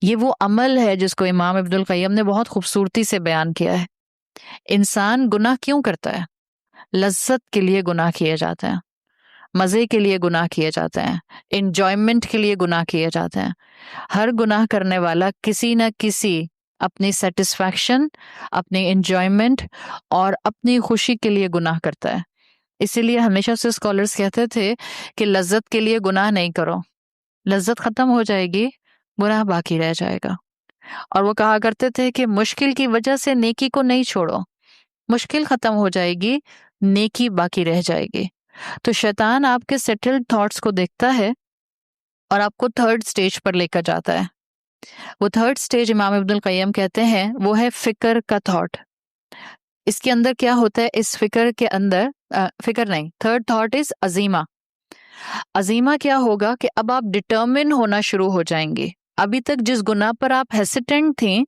یہ وہ عمل ہے جس کو امام ابن القیم نے بہت خوبصورتی سے بیان کیا ہے. انسان گناہ کیوں کرتا ہے؟ لذت کے لیے گناہ کیے جاتے ہیں، مزے کے لیے گناہ کیے جاتے ہیں، انجوائمنٹ کے لیے گناہ کیے جاتے ہیں. ہر گناہ کرنے والا کسی نہ کسی اپنی سیٹسفیکشن، اپنی انجوائمنٹ اور اپنی خوشی کے لیے گناہ کرتا ہے. اسی لیے ہمیشہ سے اسکالرز کہتے تھے کہ لذت کے لیے گناہ نہیں کرو، لذت ختم ہو جائے گی، گناہ باقی رہ جائے گا. اور وہ کہا کرتے تھے کہ مشکل کی وجہ سے نیکی کو نہیں چھوڑو، مشکل ختم ہو جائے گی، نیکی باقی رہ جائے گی. تو شیطان آپ کے سیٹلڈ تھاٹس کو دیکھتا ہے اور آپ کو تھرڈ سٹیج پر لے کر جاتا ہے. وہ تھرڈ سٹیج امام ابن القیم کہتے ہیں وہ ہے فکر کا تھاٹ. اس کے اندر کیا ہوتا ہے؟ اس فکر کے اندر فکر نہیں، تھرڈ تھاٹ از عزیمہ. عزیمہ کیا ہوگا کہ اب آپ ڈٹرمن ہونا شروع ہو جائیں گے. ابھی تک جس گناہ پر آپ ہیسیٹنٹ تھیں،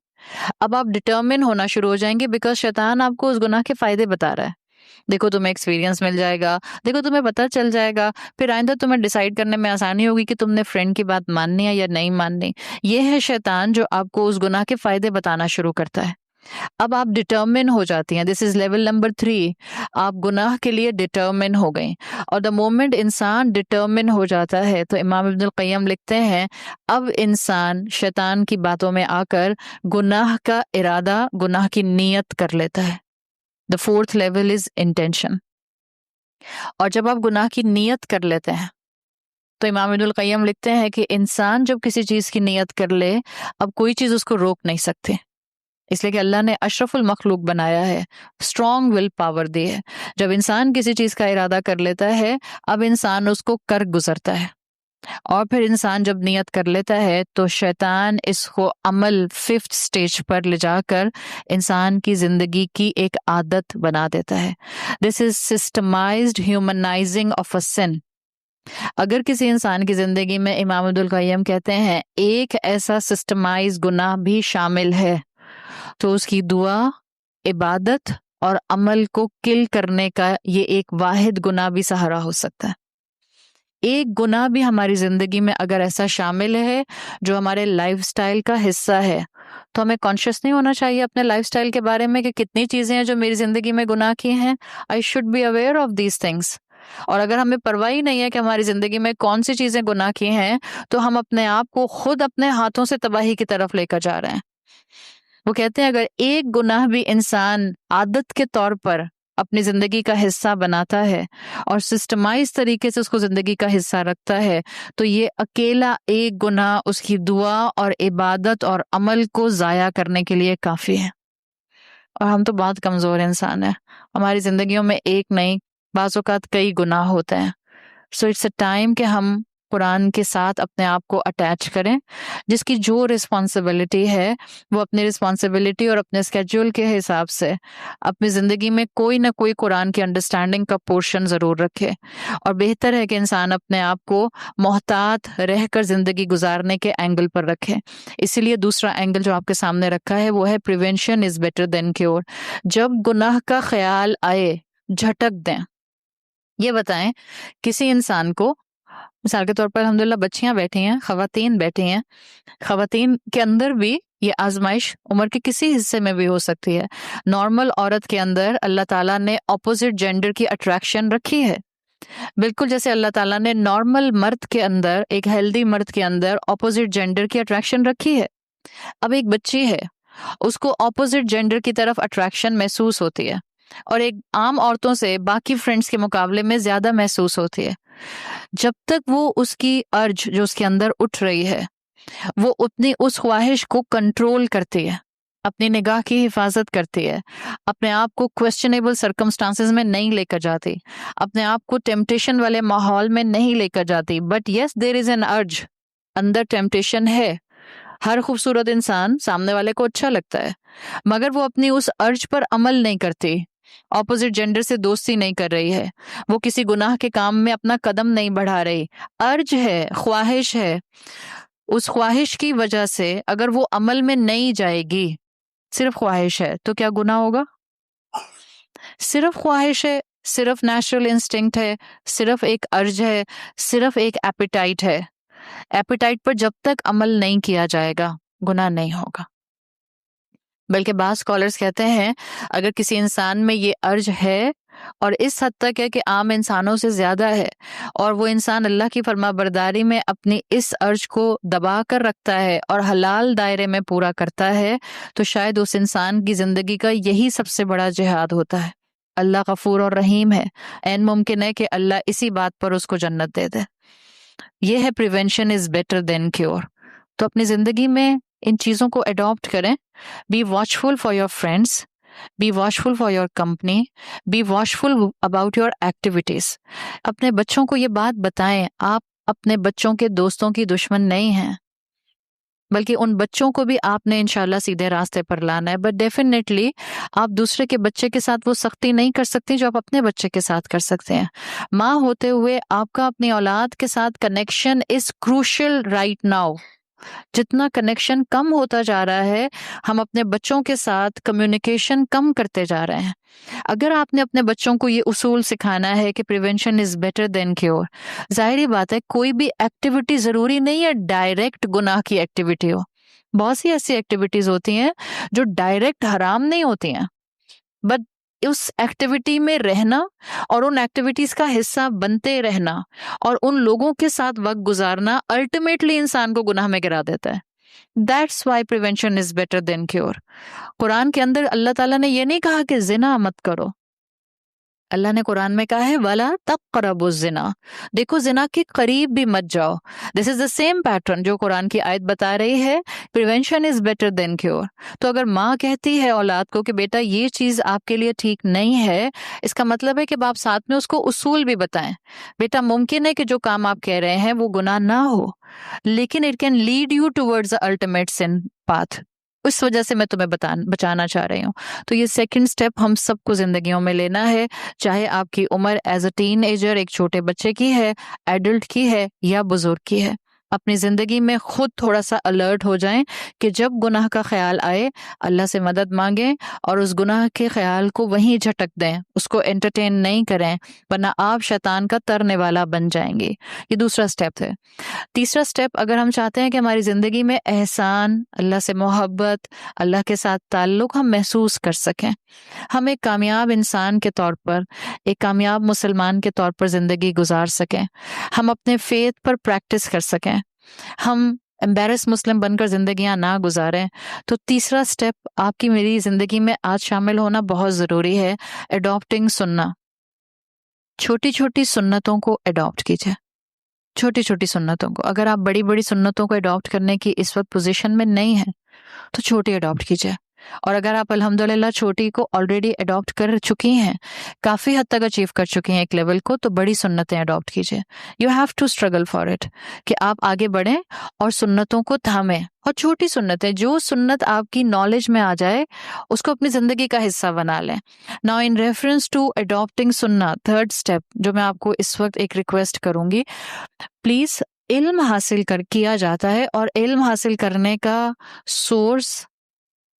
اب آپ ڈٹرمن ہونا شروع ہو جائیں گے، بیکاز شیطان آپ کو اس گناہ کے فائدے بتا رہا ہے. دیکھو تمہیں ایکسپیرینس مل جائے گا، دیکھو تمہیں پتہ چل جائے گا، پھر آئندہ تمہیں ڈیسائیڈ کرنے میں آسانی ہوگی کہ تم نے فرینڈ کی بات ماننی ہے یا نہیں ماننی. یہ ہے شیطان جو آپ کو اس گناہ کے فائدے بتانا شروع کرتا ہے. اب آپ ڈٹرمن ہو جاتی ہیں. دس از لیول نمبر 3. آپ گناہ کے لیے ڈٹرمن ہو گئیں. اور دا مومنٹ انسان ڈٹرمن ہو جاتا ہے تو امام ابن القیم لکھتے ہیں اب انسان شیطان کی باتوں میں آ کر گناہ کا ارادہ، گناہ کی نیت کر لیتا ہے. دا 4th لیول از انٹینشن. اور جب آپ گناہ کی نیت کر لیتے ہیں تو امام ابن القیم لکھتے ہیں کہ انسان جب کسی چیز کی نیت کر لے، اب کوئی چیز اس کو روک نہیں سکتے. اس لیے کہ اللہ نے اشرف المخلوق بنایا ہے، اسٹرانگ ول پاور دی ہے. جب انسان کسی چیز کا ارادہ کر لیتا ہے، اب انسان اس کو کر گزرتا ہے. اور پھر انسان جب نیت کر لیتا ہے تو شیطان اس کو عمل 5th سٹیج پر لے جا کر انسان کی زندگی کی ایک عادت بنا دیتا ہے. دس از سسٹمائزڈ ہیومنائزنگ آف اے سن. اگر کسی انسان کی زندگی میں، امام ابن القیم کہتے ہیں، ایک ایسا سسٹمائز گناہ بھی شامل ہے تو اس کی دعا، عبادت اور عمل کو کل کرنے کا یہ ایک واحد گناہ بھی سہارا ہو سکتا ہے. ایک گناہ بھی ہماری زندگی میں اگر ایسا شامل ہے جو ہمارے لائف سٹائل کا حصہ ہے تو ہمیں کانشیس نہیں ہونا چاہیے اپنے لائف سٹائل کے بارے میں کہ کتنی چیزیں ہیں جو میری زندگی میں گناہ کی ہیں. I should be aware of these things. اور اگر ہمیں پرواہ ہی نہیں ہے کہ ہماری زندگی میں کون سی چیزیں گناہ کی ہیں تو ہم اپنے آپ کو خود اپنے ہاتھوں سے تباہی کی طرف لے کر جا رہے ہیں. وہ کہتے ہیں اگر ایک گناہ بھی انسان عادت کے طور پر اپنی زندگی کا حصہ بناتا ہے اور سسٹمائز طریقے سے اس کو زندگی کا حصہ رکھتا ہے تو یہ اکیلا ایک گناہ اس کی دعا اور عبادت اور عمل کو ضائع کرنے کے لیے کافی ہے. اور ہم تو بہت کمزور انسان ہیں، ہماری زندگیوں میں ایک نہیں، بعض اوقات کئی گناہ ہوتے ہیں. سو اٹس اے ٹائم کہ ہم قرآن کے ساتھ اپنے آپ کو اٹیچ کریں. جس کی جو رسپانسبلٹی ہے وہ اپنی رسپانسبلٹی اور اپنے اسکیڈول کے حساب سے اپنی زندگی میں کوئی نہ کوئی قرآن کی انڈرسٹینڈنگ کا پورشن ضرور رکھے. اور بہتر ہے کہ انسان اپنے آپ کو محتاط رہ کر زندگی گزارنے کے اینگل پر رکھے. اسی لیے دوسرا اینگل جو آپ کے سامنے رکھا ہے وہ ہے prevention is better than cure. جب گناہ کا خیال آئے جھٹک دیں. یہ بتائیں کسی انسان کو، مثال کے طور پر الحمدللہ بچیاں بیٹھی ہیں، خواتین بیٹھی ہیں، خواتین کے اندر بھی یہ آزمائش عمر کے کسی حصے میں بھی ہو سکتی ہے. نارمل عورت کے اندر اللہ تعالیٰ نے اپوزٹ جینڈر کی اٹریکشن رکھی ہے، بالکل جیسے اللہ تعالیٰ نے نارمل مرد کے اندر، ایک ہیلدی مرد کے اندر اپوزٹ جینڈر کی اٹریکشن رکھی ہے. اب ایک بچی ہے، اس کو اپوزٹ جینڈر کی طرف اٹریکشن محسوس ہوتی ہے اور ایک عام عورتوں سے باقی فرینڈز کے مقابلے میں زیادہ محسوس ہوتی ہے. جب تک وہ اس کی ارج جو اس کے اندر اٹھ رہی ہے وہ اپنی اس خواہش کو کنٹرول کرتی ہے، اپنی نگاہ کی حفاظت کرتی ہے، اپنے آپ کو کویسچنیبل سرکمسٹانسز میں نہیں لے کر جاتی، اپنے آپ کو ٹیمپٹیشن والے ماحول میں نہیں لے کر جاتی. But yes there is an urge, another temptation ہے. ہر خوبصورت انسان سامنے والے کو اچھا لگتا ہے مگر وہ اپنی اس ارج پر عمل نہیں کرتی، اپوزٹ جینڈر سے دوستی نہیں کر رہی ہے، وہ کسی گناہ کے کام میں اپنا قدم نہیں بڑھا رہی. ارج ہے، خواہش ہے. اس خواہش کی وجہ سے اگر وہ عمل میں نہیں جائے گی، صرف خواہش ہے تو کیا گناہ ہوگا؟ صرف خواہش ہے، صرف نیچرل انسٹنکٹ ہے، صرف ایک ارج ہے، صرف ایک ایپیٹائٹ ہے. ایپیٹائٹ پر جب تک عمل نہیں کیا جائے گا گناہ نہیں ہوگا. بلکہ بعض اسکالرس کہتے ہیں اگر کسی انسان میں یہ ارج ہے اور اس حد تک ہے کہ عام انسانوں سے زیادہ ہے اور وہ انسان اللہ کی فرما برداری میں اپنی اس ارج کو دبا کر رکھتا ہے اور حلال دائرے میں پورا کرتا ہے تو شاید اس انسان کی زندگی کا یہی سب سے بڑا جہاد ہوتا ہے. اللہ غفور اور رحیم ہے، عین ممکن ہے کہ اللہ اسی بات پر اس کو جنت دے دے. یہ ہے prevention is better than cure. تو اپنی زندگی میں ان چیزوں کو اڈاپٹ کریں. Be watchful for your friends, be watchful for your company, be watchful about your activities. اپنے بچوں کو یہ بات بتائیں آپ اپنے بچوں کے دوستوں کی دشمن نہیں ہیں، بلکہ ان بچوں کو بھی آپ نے انشاءاللہ سیدھے راستے پر لانا ہے. بٹ ڈیفینیٹلی آپ دوسرے کے بچے کے ساتھ وہ سختی نہیں کر سکتے جو آپ اپنے بچے کے ساتھ کر سکتے ہیں. ماں ہوتے ہوئے آپ کا اپنی اولاد کے ساتھ connection is crucial right now. جتنا کنیکشن کم ہوتا جا رہا ہے ہم اپنے بچوں کے ساتھ کمیونیکیشن کم کرتے جا رہے ہیں. اگر آپ نے اپنے بچوں کو یہ اصول سکھانا ہے کہ prevention is better than cure, ظاہری بات ہے کوئی بھی ایکٹیویٹی ضروری نہیں ہے ڈائریکٹ گناہ کی ایکٹیویٹی ہو. بہت سی ایسی ایکٹیویٹیز ہوتی ہیں جو ڈائریکٹ حرام نہیں ہوتی ہیں، بٹ اس ایکٹیویٹی میں رہنا اور ان ایکٹیویٹیز کا حصہ بنتے رہنا اور ان لوگوں کے ساتھ وقت گزارنا الٹیمیٹلی انسان کو گناہ میں گرا دیتا ہے. That's why prevention is better than cure. قرآن کے اندر اللہ تعالیٰ نے یہ نہیں کہا کہ زنا مت کرو. اللہ نے قرآن میں کہا ہے وَلَا تَقْرَبُوا الزِّنَا، دیکھو زنا کے قریب بھی مت جاؤ. دس از دا سیم پیٹرن جو قرآن کی آیت بتا رہی ہے prevention is better than cure. تو اگر ماں کہتی ہے اولاد کو کہ بیٹا یہ چیز آپ کے لیے ٹھیک نہیں ہے، اس کا مطلب ہے کہ آپ ساتھ میں اس کو اصول بھی بتائیں. بیٹا ممکن ہے کہ جو کام آپ کہہ رہے ہیں وہ گناہ نہ ہو، لیکن it can lead you towards the ultimate sin path. اس وجہ سے میں تمہیں بچانا چاہ رہی ہوں. تو یہ سیکنڈ سٹیپ ہم سب کو زندگیوں میں لینا ہے، چاہے آپ کی عمر ایز اے ٹین ایجر ایک چھوٹے بچے کی ہے، ایڈلٹ کی ہے یا بزرگ کی ہے. اپنی زندگی میں خود تھوڑا سا الرٹ ہو جائیں کہ جب گناہ کا خیال آئے اللہ سے مدد مانگیں اور اس گناہ کے خیال کو وہیں جھٹک دیں، اس کو انٹرٹین نہیں کریں، ورنہ آپ شیطان کا ترنے والا بن جائیں گے. یہ دوسرا سٹیپ ہے. تیسرا سٹیپ، اگر ہم چاہتے ہیں کہ ہماری زندگی میں احسان، اللہ سے محبت، اللہ کے ساتھ تعلق ہم محسوس کر سکیں، ہم ایک کامیاب انسان کے طور پر، ایک کامیاب مسلمان کے طور پر زندگی گزار سکیں، ہم اپنے فیتھ پر پریکٹس کر سکیں، ہم امبیرس مسلم بن کر زندگیاں نہ گزاریں، تو تیسرا سٹیپ آپ کی میری زندگی میں آج شامل ہونا بہت ضروری ہے. اڈاپٹنگ سننا. چھوٹی چھوٹی سنتوں کو اڈاپٹ کیجیے، چھوٹی چھوٹی سنتوں کو. اگر آپ بڑی بڑی سنتوں کو اڈاپٹ کرنے کی اس وقت پوزیشن میں نہیں ہیں تو چھوٹی اڈاپٹ کیجیے. اور اگر آپ الحمدللہ چھوٹی کو آلریڈی اڈاپٹ کر چکی ہیں، کافی حد تک اچیو کر چکی ہیں ایک لیول کو، تو بڑی سنتیں اڈاپٹ کیجیے. You have to struggle for it کہ آپ آگے بڑھیں اور سنتوں کو تھامیں. اور چھوٹی سنتیں، جو سنت آپ کی نالج میں آ جائے اس کو اپنی زندگی کا حصہ بنا لیں. Now in reference to adapting سننا، تھرڈ اسٹیپ جو میں آپ کو اس وقت ایک ریکویسٹ کروں گی، پلیز علم حاصل کیا جاتا ہے، اور علم حاصل کرنے کا سورس،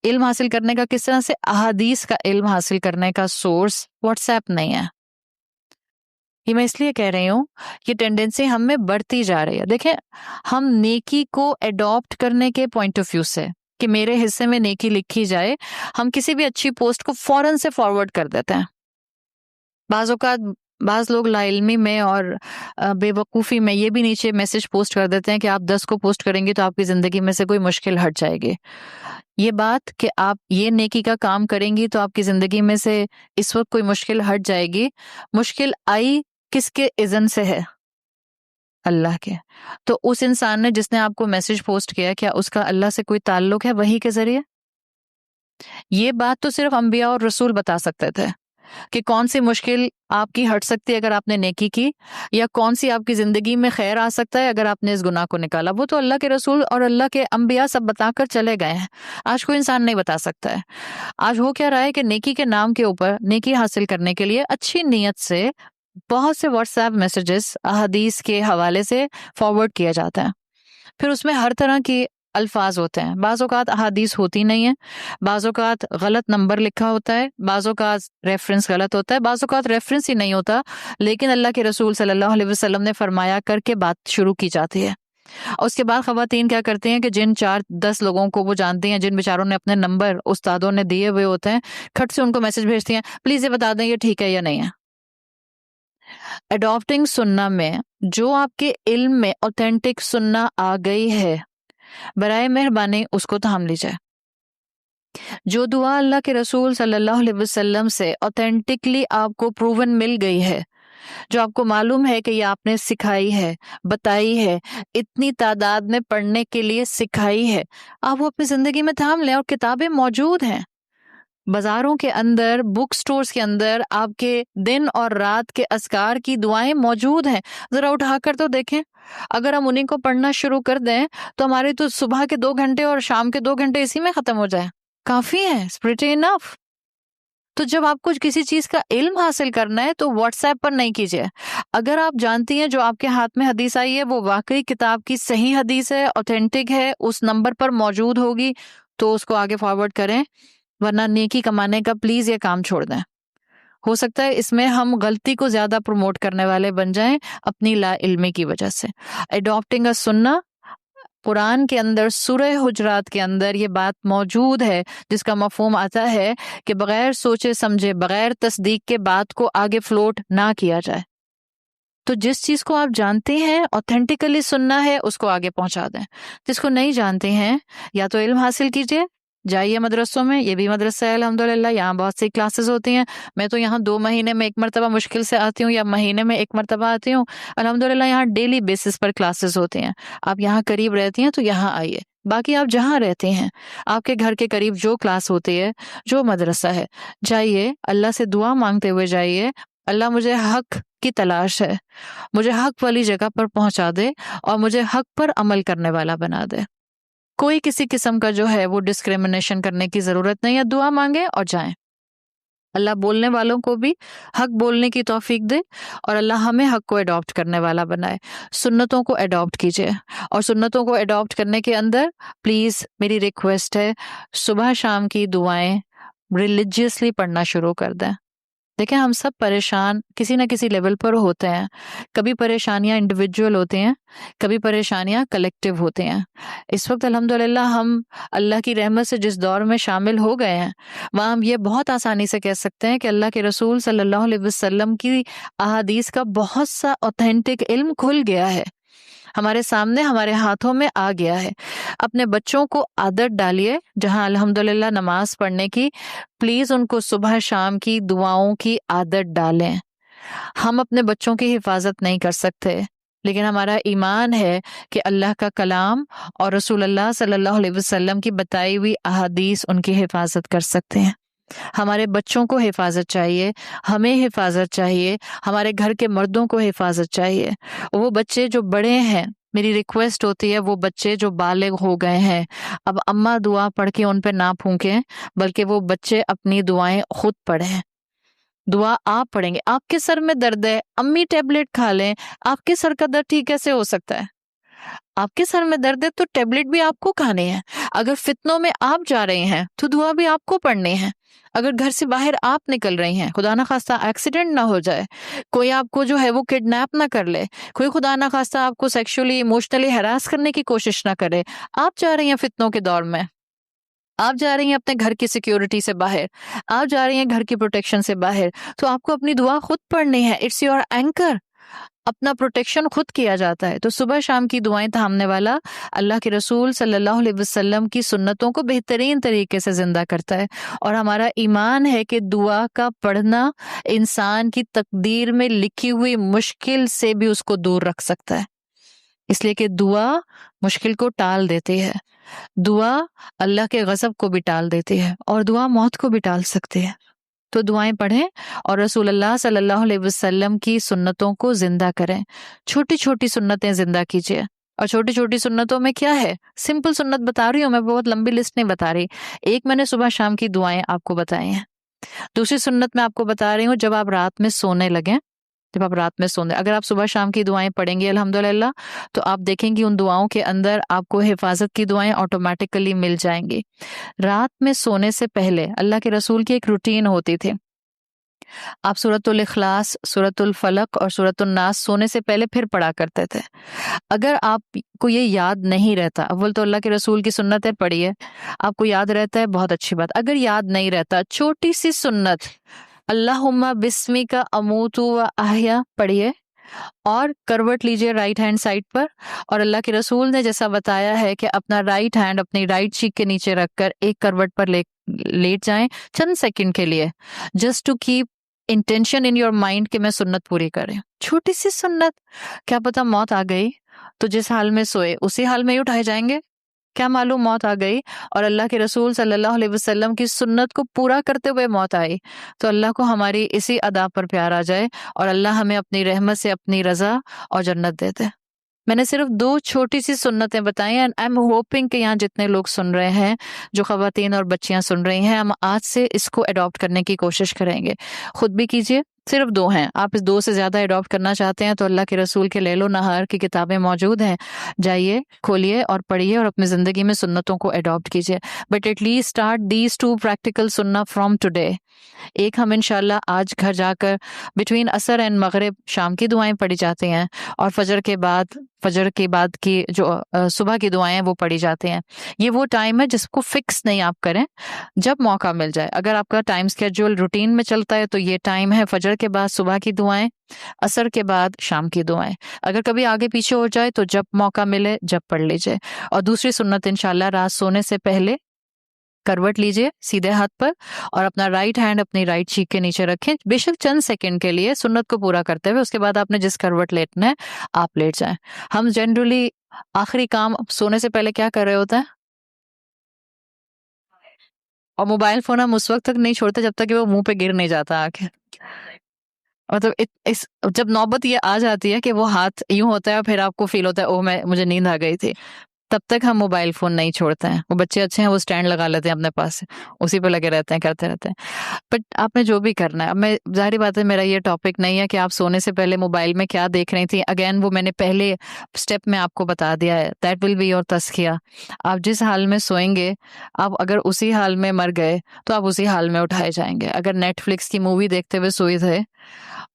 علم حاصل کرنے کا کس طرح سے، احادیث کا علم حاصل کرنے کا سورس واٹس ایپ نہیں ہے. یہ میں اس لیے کہہ رہی ہوں، یہ ٹینڈنسی ہم میں بڑھتی جا رہی ہے. دیکھیں، ہم نیکی کو اڈاپٹ کرنے کے پوائنٹ آف ویو سے کہ میرے حصے میں نیکی لکھی جائے، ہم کسی بھی اچھی پوسٹ کو فوراً سے فارورڈ کر دیتے ہیں. بعض اوقات بعض لوگ لا علمی میں اور بے وقوفی میں یہ بھی نیچے میسج پوسٹ کر دیتے ہیں کہ آپ 10 کو پوسٹ کریں گے تو آپ کی زندگی میں سے کوئی مشکل ہٹ جائے گی. یہ بات کہ آپ یہ نیکی کا کام کریں گی تو آپ کی زندگی میں سے اس وقت کوئی مشکل ہٹ جائے گی، مشکل آئی کس کے اذن سے ہے؟ اللہ کے. تو اس انسان نے جس نے آپ کو میسج پوسٹ کیا، کیا اس کا اللہ سے کوئی تعلق ہے وحی کے ذریعے؟ یہ بات تو صرف انبیاء اور رسول بتا سکتے تھے کہ کون سی مشکل آپ کی ہٹ سکتی ہے اگر آپ نے نیکی کی، یا کون سی آپ کی زندگی میں خیر آ سکتا ہے اگر آپ نے اس گناہ کو نکالا. وہ تو اللہ کے رسول اور اللہ کے انبیاء سب بتا کر چلے گئے ہیں. آج کوئی انسان نہیں بتا سکتا ہے. آج ہو کیا رہا ہے کہ نیکی کے نام کے اوپر نیکی حاصل کرنے کے لیے اچھی نیت سے بہت سے واٹس ایپ میسیجز احادیث کے حوالے سے فارورڈ کیا جاتا ہے. پھر اس میں ہر طرح کی الفاظ ہوتے ہیں. بعض اوقات احادیث ہوتی نہیں ہیں، بعض اوقات غلط نمبر لکھا ہوتا ہے، بعض اوقات ریفرنس غلط ہوتا ہے، بعض اوقات ریفرنس ہی نہیں ہوتا لیکن اللہ کے رسول صلی اللہ علیہ وسلم نے فرمایا کر کے بات شروع کی جاتی ہے. اور اس کے بعد خواتین کیا کرتی ہیں کہ جن 4-10 لوگوں کو وہ جانتی ہیں، جن بیچاروں نے اپنے نمبر استادوں نے دیے ہوئے ہوتے ہیں، کھٹ سے ان کو میسج بھیجتی ہیں، پلیز یہ بتا دیں یہ ٹھیک ہے یا نہیں ہے۔ اڈاپٹنگ سننا میں جو آپ کے علم میں اوتھینٹک سننا آ گئی ہے، برائے مہربانی اس کو تھام لیجیے۔ جو دعا اللہ کے رسول صلی اللہ علیہ وسلم سے اوتھینٹکلی آپ کو پروون مل گئی ہے، جو آپ کو معلوم ہے کہ یہ آپ نے سکھائی ہے، بتائی ہے، اتنی تعداد میں پڑھنے کے لیے سکھائی ہے، آپ وہ اپنی زندگی میں تھام لیں۔ اور کتابیں موجود ہیں بازاروں کے اندر، بک سٹورز کے اندر، آپ کے دن اور رات کے اذکار کی دعائیں موجود ہیں، ذرا اٹھا کر تو دیکھیں۔ اگر ہم انہیں کو پڑھنا شروع کر دیں تو ہمارے تو صبح کے 2 گھنٹے اور شام کے 2 گھنٹے اسی میں ختم ہو جائے، کافی ہے، it's pretty enough۔ تو جب آپ کو کسی چیز کا علم حاصل کرنا ہے تو واٹس ایپ پر نہیں کیجیے۔ اگر آپ جانتی ہیں جو آپ کے ہاتھ میں حدیث آئی ہے وہ واقعی کتاب کی صحیح حدیث ہے، اوتھینٹک ہے، اس نمبر پر موجود ہوگی، تو اس کو آگے فارورڈ کریں، ورنہ نیکی کمانے کا پلیز یہ کام چھوڑ دیں۔ ہو سکتا ہے اس میں ہم غلطی کو زیادہ پروموٹ کرنے والے بن جائیں اپنی لا علمی کی وجہ سے۔ اڈاپٹنگ سننا، قرآن کے اندر سورہ حجرات کے اندر یہ بات موجود ہے جس کا مفہوم آتا ہے کہ بغیر سوچے سمجھے، بغیر تصدیق کے بات کو آگے فلوٹ نہ کیا جائے۔ تو جس چیز کو آپ جانتے ہیں اوتھینٹیکلی سننا ہے اس کو آگے پہنچا دیں، جس کو نہیں جانتے ہیں یا تو علم حاصل کیجیے، جائیے مدرسوں میں، یہ بھی مدرسہ ہے الحمدللہ، یہاں بہت سی کلاسز ہوتی ہیں، میں تو یہاں 2 مہینے میں 1 مرتبہ مشکل سے آتی ہوں یا مہینے میں 1 مرتبہ آتی ہوں، الحمدللہ یہاں ڈیلی بیسس پر کلاسز ہوتی ہیں۔ آپ یہاں قریب رہتی ہیں تو یہاں آئیے، باقی آپ جہاں رہتے ہیں آپ کے گھر کے قریب جو کلاس ہوتی ہے، جو مدرسہ ہے، جائیے، اللہ سے دعا مانگتے ہوئے جائیے، اللہ مجھے حق کی تلاش ہے، مجھے حق والی جگہ پر پہنچا دے اور مجھے حق پر عمل کرنے والا بنا دے۔ کوئی کسی قسم کا جو ہے وہ ڈسکریمنیشن کرنے کی ضرورت نہیں ہے، دعا مانگے اور جائیں۔ اللہ بولنے والوں کو بھی حق بولنے کی توفیق دے اور اللہ ہمیں حق کو اڈاپٹ کرنے والا بنائے۔ سنتوں کو اڈاپٹ کیجیے، اور سنتوں کو اڈاپٹ کرنے کے اندر پلیز میری ریکویسٹ ہے، صبح شام کی دعائیں ریلیجیسلی پڑھنا شروع کر دیں۔ دیکھیں ہم سب پریشان کسی نہ کسی لیول پر ہوتے ہیں، کبھی پریشانیاں انڈیویجول ہوتے ہیں، کبھی پریشانیاں کلیکٹیو ہوتے ہیں۔ اس وقت الحمدللہ ہم اللہ کی رحمت سے جس دور میں شامل ہو گئے ہیں وہاں ہم یہ بہت آسانی سے کہہ سکتے ہیں کہ اللہ کے رسول صلی اللہ علیہ وسلم کی احادیث کا بہت سا اوتھینٹک علم کھل گیا ہے، ہمارے سامنے، ہمارے ہاتھوں میں آ گیا ہے۔ اپنے بچوں کو عادت ڈالیے جہاں الحمدللہ نماز پڑھنے کی، پلیز ان کو صبح شام کی دعاؤں کی عادت ڈالیں۔ ہم اپنے بچوں کی حفاظت نہیں کر سکتے، لیکن ہمارا ایمان ہے کہ اللہ کا کلام اور رسول اللہ صلی اللہ علیہ وسلم کی بتائی ہوئی احادیث ان کی حفاظت کر سکتے ہیں۔ ہمارے بچوں کو حفاظت چاہیے، ہمیں حفاظت چاہیے، ہمارے گھر کے مردوں کو حفاظت چاہیے۔ وہ بچے جو بڑے ہیں، میری ریکویسٹ ہوتی ہے وہ بچے جو بالغ ہو گئے ہیں، اب اماں دعا پڑھ کے ان پہ نہ پھونکیں، بلکہ وہ بچے اپنی دعائیں خود پڑھیں۔ دعا آپ پڑھیں گے، آپ کے سر میں درد ہے، امی ٹیبلٹ کھا لیں، آپ کے سر کا درد ٹھیک کیسے ہو سکتا ہے؟ آپ کے سر میں درد ہے تو ٹیبلٹ بھی آپ کو کھانے ہیں۔ اگر فتنوں میں آپ جا رہے ہیں تو دعا بھی آپ کو پڑھنی ہے۔ اگر گھر سے باہر آپ نکل رہی ہیں، خدا نہ خواستہ ایکسیڈنٹ نہ ہو جائے، کوئی آپ کو جو ہے وہ کڈنیپ نہ کر لے، کوئی خدا نہ خواستہ آپ کو سیکشولی ایموشنلی ہراس کرنے کی کوشش نہ کرے، آپ جا رہی ہیں فتنوں کے دور میں، آپ جا رہی ہیں اپنے گھر کی سیکیورٹی سے باہر، آپ جا رہی ہیں گھر کی پروٹیکشن سے باہر، تو آپ کو اپنی دعا خود پڑھنی ہے۔ اٹس یور اینکر، اپنا پروٹیکشن خود کیا جاتا ہے۔ تو صبح شام کی دعائیں تھامنے والا اللہ کے رسول صلی اللہ علیہ وسلم کی سنتوں کو بہترین طریقے سے زندہ کرتا ہے، اور ہمارا ایمان ہے کہ دعا کا پڑھنا انسان کی تقدیر میں لکھی ہوئی مشکل سے بھی اس کو دور رکھ سکتا ہے، اس لیے کہ دعا مشکل کو ٹال دیتی ہے، دعا اللہ کے غضب کو بھی ٹال دیتی ہے، اور دعا موت کو بھی ٹال سکتی ہے۔ تو دعائیں پڑھیں اور رسول اللہ صلی اللہ علیہ وسلم کی سنتوں کو زندہ کریں۔ چھوٹی چھوٹی سنتیں زندہ کیجیے، اور چھوٹی چھوٹی سنتوں میں کیا ہے، سمپل سنت بتا رہی ہوں میں، بہت لمبی لسٹ نہیں بتا رہی۔ ایک میں نے صبح شام کی دعائیں آپ کو بتائی ہیں، دوسری سنت میں آپ کو بتا رہی ہوں جب آپ رات میں سونے لگیں، جب آپ رات میں سونے، اگر آپ صبح شام کی دعائیں پڑھیں گے الحمدللہ تو آپ دیکھیں گی ان دعاؤں کے اندر آپ کو حفاظت کی دعائیں آٹومیٹکلی مل جائیں گی۔ رات میں سونے سے پہلے اللہ کے رسول کی ایک روٹین ہوتی تھی، آپ سورۃ الاخلاص، سورۃ الفلق اور سورۃ الناس سونے سے پہلے پھر پڑھا کرتے تھے. اگر آپ کو یہ یاد نہیں رہتا، اول تو اللہ کے رسول کی سنتیں پڑھیے، آپ کو یاد رہتا ہے بہت اچھی بات. اگر یاد نہیں رہتا، چھوٹی سی سنت اللہم بسمک اموت و احیا پڑھیے اور کروٹ لیجئے رائٹ ہینڈ سائڈ پر، اور اللہ کے رسول نے جیسا بتایا ہے کہ اپنا رائٹ ہینڈ اپنی رائٹ چیک کے نیچے رکھ کر ایک کروٹ پر لیٹ جائیں چند سیکنڈ کے لیے، just to keep intention in your mind کہ میں سنت پوری کریں. چھوٹی سی سنت، کیا پتا موت آ گئی تو جس حال میں سوئے اسی حال میں ہی اٹھائے جائیں گے، کیا معلوم موت آ گئی اور اللہ کے رسول صلی اللہ علیہ وسلم کی سنت کو پورا کرتے ہوئے موت آئی، تو اللہ کو ہماری اسی ادا پر پیار آ جائے اور اللہ ہمیں اپنی رحمت سے اپنی رضا اور جنت دے دے. میں نے صرف 2 چھوٹی سی سنتیں بتائیں، اینڈ آئی ایم ہوپنگ کہ یہاں جتنے لوگ سن رہے ہیں، جو خواتین اور بچیاں سن رہی ہیں، ہم آج سے اس کو اڈاپٹ کرنے کی کوشش کریں گے. خود بھی کیجئے. صرف 2 ہیں، آپ اس 2 سے زیادہ اڈاپٹ کرنا چاہتے ہیں تو اللہ کے رسول کے لیل و نہار کی کتابیں موجود ہیں، جائیے کھولیے اور پڑھیے اور اپنی زندگی میں سنتوں کو اڈاپٹ کیجئے. But at least start these 2 practical سننا فرام ٹوڈے. ایک ہم انشاءاللہ آج گھر جا کر بٹوین عصر اینڈ مغرب شام کی دعائیں پڑھی جاتی ہیں، اور فجر کے بعد کی جو صبح کی دعائیں ہیں وہ پڑھی جاتی ہیں. یہ وہ ٹائم ہے جس کو فکس نہیں آپ کریں، جب موقع مل جائے. اگر آپ کا ٹائم اسکیڈول روٹین میں چلتا ہے تو یہ ٹائم ہے فجر کے بعد صبح کی دعائیں، عصر کے بعد شام کی دعائیں. اگر کبھی آگے پیچھے ہو جائے تو جب موقع ملے جب پڑھ لیجئے. اور دوسری سنت انشاءاللہ رات سونے سے پہلے کروٹ لیجئے سیدھے ہاتھ پر اور اپنا رائٹ ہینڈ اپنی رائٹ چیک کے نیچے رکھیں، بے شک چند سیکنڈ کے لیے سنت کو پورا کرتے ہوئے. اس کے بعد آپ نے جس کروٹ لیٹنا ہے آپ لیٹ جائیں. ہم جنرلی آخری کام سونے سے پہلے کیا کر رہے ہوتے ہیں، اور موبائل فون ہم اس وقت تک نہیں چھوڑتے جب تک کہ وہ منہ پہ گر نہیں جاتا آ کے. مطلب جب نوبت یہ آ جاتی ہے کہ وہ ہاتھ یوں ہوتا ہے اور پھر آپ کو فیل ہوتا ہے اوہ مجھے نیند آ گئی تھی، تب تک ہم موبائل فون نہیں چھوڑتے ہیں. وہ بچے اچھے ہیں، وہ اسٹینڈ لگا لیتے ہیں اپنے پاس، اسی پہ لگے رہتے ہیں، کرتے رہتے ہیں. بٹ آپ نے جو بھی کرنا ہے، اب میں ظاہری بات ہے میرا یہ ٹاپک نہیں ہے کہ آپ سونے سے پہلے موبائل میں کیا دیکھ رہی تھیں. اگین وہ میں نے پہلے اسٹیپ میں آپ کو بتا دیا ہے، دیٹ ول بی یور تزکیہ. آپ جس حال میں سوئیں گے، آپ اگر اسی حال میں مر گئے تو آپ اسی حال میں اٹھائے جائیں گے. اگر نیٹ فلکس کی مووی دیکھتے ہوئے سوئے تھے،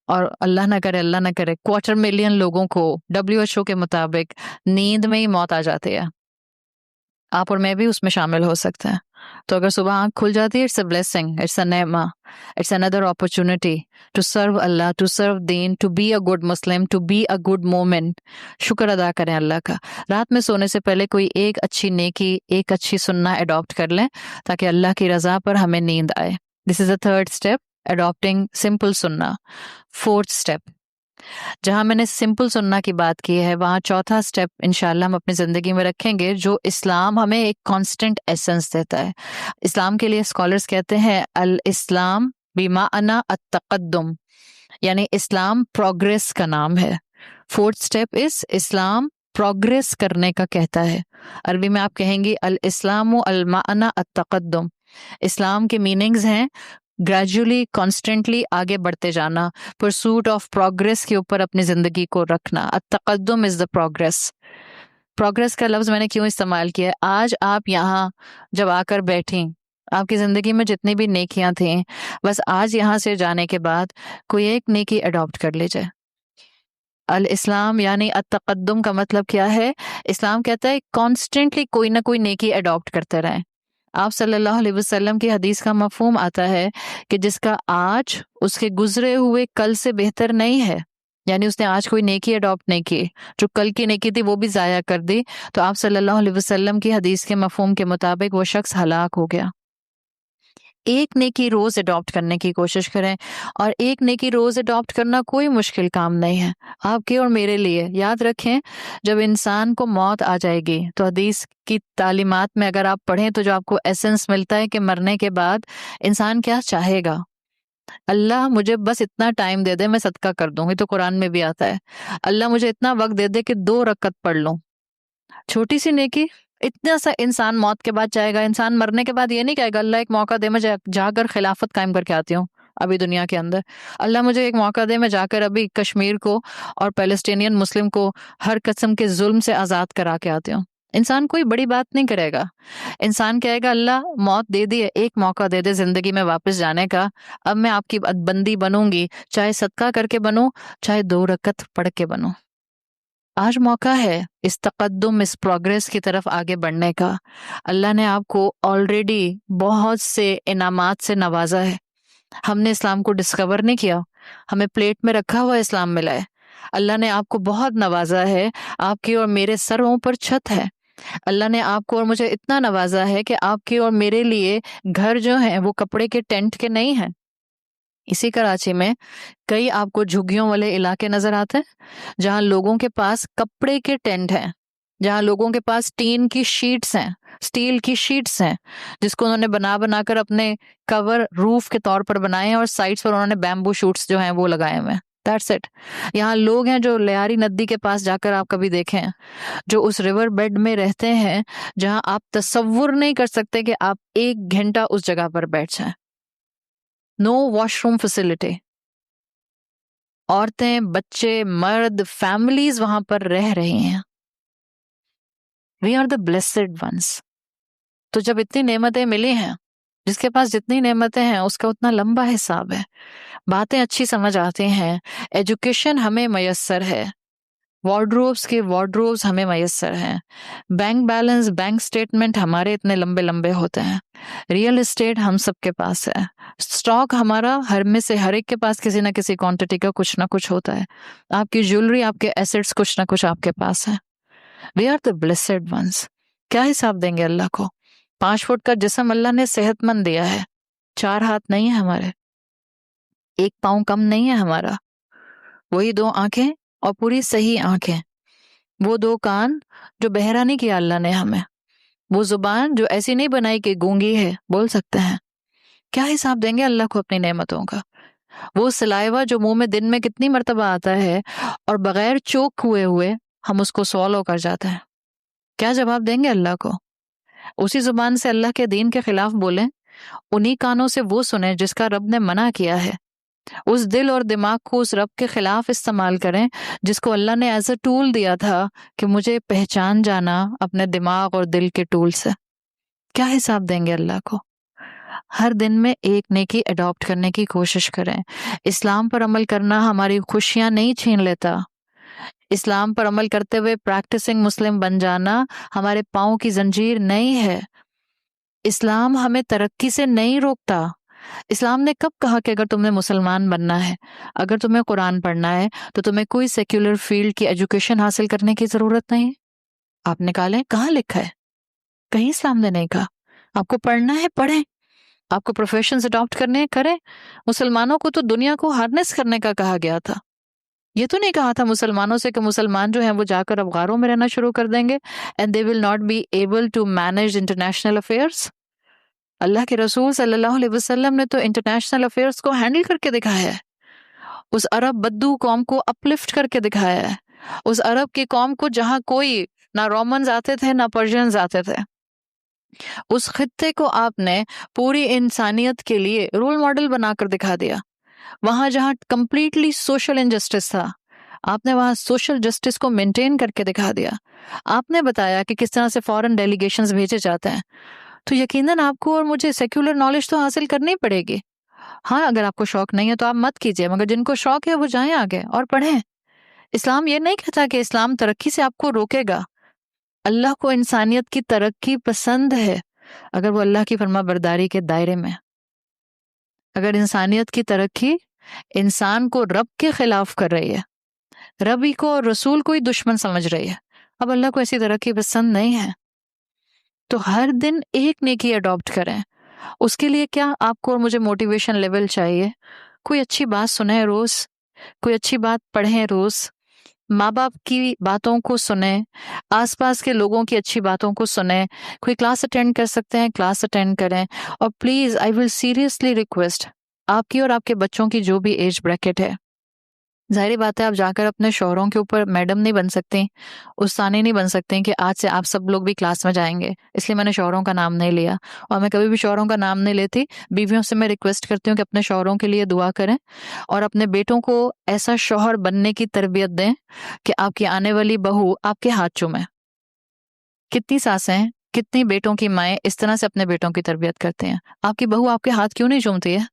اور اللہ نہ کرے 250 ملین لوگوں کو WHO کے مطابق نیند میں ہی موت آ جاتی ہے، آپ اور میں بھی اس میں شامل ہو سکتے ہیں. تو اگر صبح آنکھ کھل جاتی ہے، it's a blessing, it's a نعمہ، اٹس اندر opportunity to serve Allah, to serve دین، to be a good Muslim, to be a good مومن. شکر ادا کریں اللہ کا. رات میں سونے سے پہلے کوئی ایک اچھی نیکی، ایک اچھی سننا اڈاپٹ کر لیں تاکہ اللہ کی رضا پر ہمیں نیند آئے. دس از اے 3rd اسٹیپ، اڈاپٹنگ سمپل سننا. 4th اسٹیپ، جہاں میں نے سمپل سننا کی بات کی ہے، وہاں 4تھا اسٹیپ انشاءاللہ ہم اپنی زندگی میں رکھیں گے، جو اسلام ہمیں ایک کانسٹنٹ ایسنس دیتا ہے. اسلام کے لیے اسکالرز کہتے ہیں الاسلام بمعنی التقدم، یعنی اسلام پروگریس کا نام ہے. 4th step is Islam progress کرنے کا کہتا ہے. عربی میں آپ کہیں گی الاسلام المعنی التقدم. اسلام کے میننگز ہیں گریجولی، کانسٹنٹلی آگے بڑھتے جانا، پرسوٹ آف پروگریس کے اوپر اپنی زندگی کو رکھنا. التقدم از دا پروگریس. پروگریس کا لفظ میں نے کیوں استعمال کیا ہے؟ آج آپ یہاں جب آ کر بیٹھیں، آپ کی زندگی میں جتنی بھی نیکیاں تھیں، بس آج یہاں سے جانے کے بعد کوئی ایک نیکی اڈاپٹ کر لیجئے. الاسلام یعنی التقدم کا مطلب کیا ہے؟ اسلام کہتا ہے کانسٹنٹلی کوئی نہ کوئی نیکی اڈاپٹ کرتے رہیں. آپ صلی اللہ علیہ وسلم کی حدیث کا مفہوم آتا ہے کہ جس کا آج اس کے گزرے ہوئے کل سے بہتر نہیں ہے، یعنی اس نے آج کوئی نیکی اڈاپٹ نہیں کی، جو کل کی نیکی تھی وہ بھی ضائع کر دی، تو آپ صلی اللہ علیہ وسلم کی حدیث کے مفہوم کے مطابق وہ شخص ہلاک ہو گیا. ایک نیکی روز اڈاپٹ کرنے کی کوشش کریں، اور ایک نیکی روز اڈاپٹ کرنا کوئی مشکل کام نہیں ہے آپ کے اور میرے لیے. یاد رکھیں جب انسان کو موت آ جائے گی تو حدیث کی تعلیمات میں اگر آپ پڑھیں تو جو آپ کو ایسنس ملتا ہے کہ مرنے کے بعد انسان کیا چاہے گا. اللہ مجھے بس اتنا ٹائم دے دے میں صدقہ کر دوں گی، تو قرآن میں بھی آتا ہے. اللہ مجھے اتنا وقت دے دے کہ 2 رکعت پڑھ لوں. چھوٹی سی نیکی، اتنا سا انسان موت کے بعد چاہے گا. انسان مرنے کے بعد یہ نہیں کہے گا اللہ ایک موقع دے میں جا کر خلافت قائم کر کے آتی ہوں ابھی دنیا کے اندر، اللہ مجھے ایک موقع دے میں جا کر ابھی کشمیر کو اور پیلسٹینین مسلم کو ہر قسم کے ظلم سے آزاد کرا کے آتی ہوں. انسان کوئی بڑی بات نہیں کرے گا. انسان کہے گا اللہ موت دے دی ہے، ایک موقع دے دے زندگی میں واپس جانے کا، اب میں آپ کی بندی بنوں گی، چاہے صدقہ کر کے بنوں، چاہے 2 رکعت پڑھ کے بنوں. آج موقع ہے اس تقدم، اس پروگریس کی طرف آگے بڑھنے کا. اللہ نے آپ کو آلریڈی بہت سے انعامات سے نوازا ہے. ہم نے اسلام کو ڈسکور نہیں کیا، ہمیں پلیٹ میں رکھا ہوا اسلام ملا ہے. اللہ نے آپ کو بہت نوازا ہے. آپ کی اور میرے سروں پر چھت ہے. اللہ نے آپ کو اور مجھے اتنا نوازا ہے کہ آپ کی اور میرے لیے گھر جو ہیں وہ کپڑے کے ٹینٹ کے نہیں ہیں. اسی کراچی میں کئی آپ کو جھگیوں والے علاقے نظر آتے ہیں جہاں لوگوں کے پاس کپڑے کے ٹینٹ ہیں، جہاں لوگوں کے پاس ٹین کی شیٹس ہیں، سٹیل کی شیٹس ہیں، جس کو انہوں نے بنا کر اپنے کور روف کے طور پر بنائے ہیں، اور سائڈس پر انہوں نے بیمبو شوٹس جو ہیں وہ لگائے ہوئے ہیں. That's it. یہاں لوگ ہیں جو لیاری ندی کے پاس جا کر آپ کبھی دیکھیں، جو اس ریور بیڈ میں رہتے ہیں جہاں آپ تصور نہیں کر سکتے کہ آپ 1 گھنٹہ اس جگہ پر بیٹھ جائیں. No washroom facility. عورتیں، بچے، مرد، فیملیز وہاں پر رہ رہی ہیں. We are the blessed ones. تو جب اتنی نعمتیں ملی ہیں، جس کے پاس جتنی نعمتیں ہیں اس کا اتنا لمبا حساب ہے. باتیں اچھی سمجھ آتی ہیں، ایجوکیشن ہمیں میسر ہے، وارڈروبس کے وارڈروبس ہمیں میسر ہیں، بینک بیلنس، بینک سٹیٹمنٹ ہمارے اتنے لمبے لمبے ہوتے ہیں، ریئل اسٹیٹ ہم سب کے پاس ہے، سٹاک ہمارا ہر میں سے ہر ایک کے پاس کسی نہ کسی کوانٹٹی کا کچھ نہ کچھ ہوتا ہے. آپ کی جیولری، آپ کے ایسٹس کچھ نہ کچھ آپ کے پاس ہے. We are the blessed ones. کیا حساب دیں گے اللہ کو؟ 5 فٹ کا جسم اللہ نے صحت مند دیا ہے. 4 ہاتھ نہیں ہے ہمارے، 1 پاؤں کم نہیں ہے ہمارا، وہی 2 آنکھیں اور پوری صحیح آنکھیں، وہ 2 کان جو بہرا نہیں کیا اللہ نے ہمیں، وہ زبان جو ایسی نہیں بنائی کہ گونگی ہے، بول سکتے ہیں. کیا حساب دیں گے اللہ کو اپنی نعمتوں کا؟ وہ سلائیوا جو منہ میں دن میں کتنی مرتبہ آتا ہے اور بغیر چوک ہوئے ہوئے ہم اس کو سوالو کر جاتے ہیں. کیا جواب دیں گے اللہ کو؟ اسی زبان سے اللہ کے دین کے خلاف بولیں، انہی کانوں سے وہ سنیں جس کا رب نے منع کیا ہے، اس دل اور دماغ کو اس رب کے خلاف استعمال کریں جس کو اللہ نے ایز اے ٹول دیا تھا کہ مجھے پہچان جانا اپنے دماغ اور دل کے ٹول سے. کیا حساب دیں گے اللہ کو؟ ہر دن میں ایک نیکی اڈاپٹ کرنے کی کوشش کریں. اسلام پر عمل کرنا ہماری خوشیاں نہیں چھین لیتا. اسلام پر عمل کرتے ہوئے پریکٹسنگ مسلم بن جانا ہمارے پاؤں کی زنجیر نہیں ہے. اسلام ہمیں ترقی سے نہیں روکتا. اسلام نے کب کہا کہ اگر تم نے مسلمان بننا ہے، اگر تمہیں قرآن پڑھنا ہے تو تمہیں کوئی سیکولر فیلڈ کی ایجوکیشن حاصل کرنے کی ضرورت نہیں؟ آپ نکالیں، کہاں لکھا ہے؟ کہیں اسلام نے نہیں کہا. آپ کو پڑھنا ہے پڑھیں، آپ کو پروفیشنز اڈاپٹ کرنے ہیں کریں. مسلمانوں کو تو دنیا کو ہارنس کرنے کا کہا گیا تھا. یہ تو نہیں کہا تھا مسلمانوں سے کہ مسلمان جو ہیں وہ جا کر اب غاروں میں رہنا شروع کر دیں گے and they will not be able to manage international affairs. اللہ کے رسول صلی اللہ علیہ وسلم نے تو انٹرنیشنل افیئرس کو ہینڈل کر کے دکھایا ہے. اس عرب بدو قوم کو اپلفٹ کر کے دکھایا ہے. اس عرب کی قوم کو جہاں کوئی نہ رومنز آتے تھے نہ پرشینز آتے تھے. اس خطے کو آپ نے پوری انسانیت کے لیے رول ماڈل بنا کر دکھا دیا. وہاں جہاں کمپلیٹلی سوشل انجسٹس تھا، آپ نے وہاں سوشل جسٹس کو مینٹین کر کے دکھا دیا. آپ نے بتایا کہ کس طرح سے فورن ڈیلیگیشنز بھیجے جاتے ہیں. تو یقیناً آپ کو اور مجھے سیکولر نالج تو حاصل کرنی پڑے گی. ہاں، اگر آپ کو شوق نہیں ہے تو آپ مت کیجیے، مگر جن کو شوق ہے وہ جائیں آگے اور پڑھیں. اسلام یہ نہیں کہتا کہ اسلام ترقی سے آپ کو روکے گا. اللہ کو انسانیت کی ترقی پسند ہے اگر وہ اللہ کی فرما برداری کے دائرے میں. اگر انسانیت کی ترقی انسان کو رب کے خلاف کر رہی ہے، ربی کو اور رسول کو ہی دشمن سمجھ رہی ہے، اب اللہ کو ایسی ترقی پسند نہیں ہے. تو ہر دن ایک نیکی اڈاپٹ کریں. اس کے لیے کیا آپ کو اور مجھے موٹیویشن لیول چاہیے؟ کوئی اچھی بات سنیں روز، کوئی اچھی بات پڑھیں روز، ماں باپ کی باتوں کو سنیں، آس پاس کے لوگوں کی اچھی باتوں کو سنیں. کوئی کلاس اٹینڈ کر سکتے ہیں کلاس اٹینڈ کریں. اور please I will seriously request, آپ کی اور آپ کے بچوں کی جو بھی ایج بریکٹ ہے، ظاہری بات ہے آپ جا کر اپنے شوہروں کے اوپر میڈم نہیں بن سکتی، استانی نہیں بن سکتی کہ آج سے آپ سب لوگ بھی کلاس میں جائیں گے. اس لیے میں نے شوہروں کا نام نہیں لیا، اور میں کبھی بھی شوہروں کا نام نہیں لیتی. بیویوں سے میں ریکویسٹ کرتی ہوں کہ اپنے شوہروں کے لیے دعا کریں اور اپنے بیٹوں کو ایسا شوہر بننے کی تربیت دیں کہ آپ کی آنے والی بہو آپ کے ہاتھ چومے. کتنی ساسیں، کتنی بیٹوں کی مائیں اس طرح سے اپنے بیٹوں کی تربیت کرتے ہیں. آپ کی بہو آپ کے ہاتھ کیوں نہیں چومتی ہے؟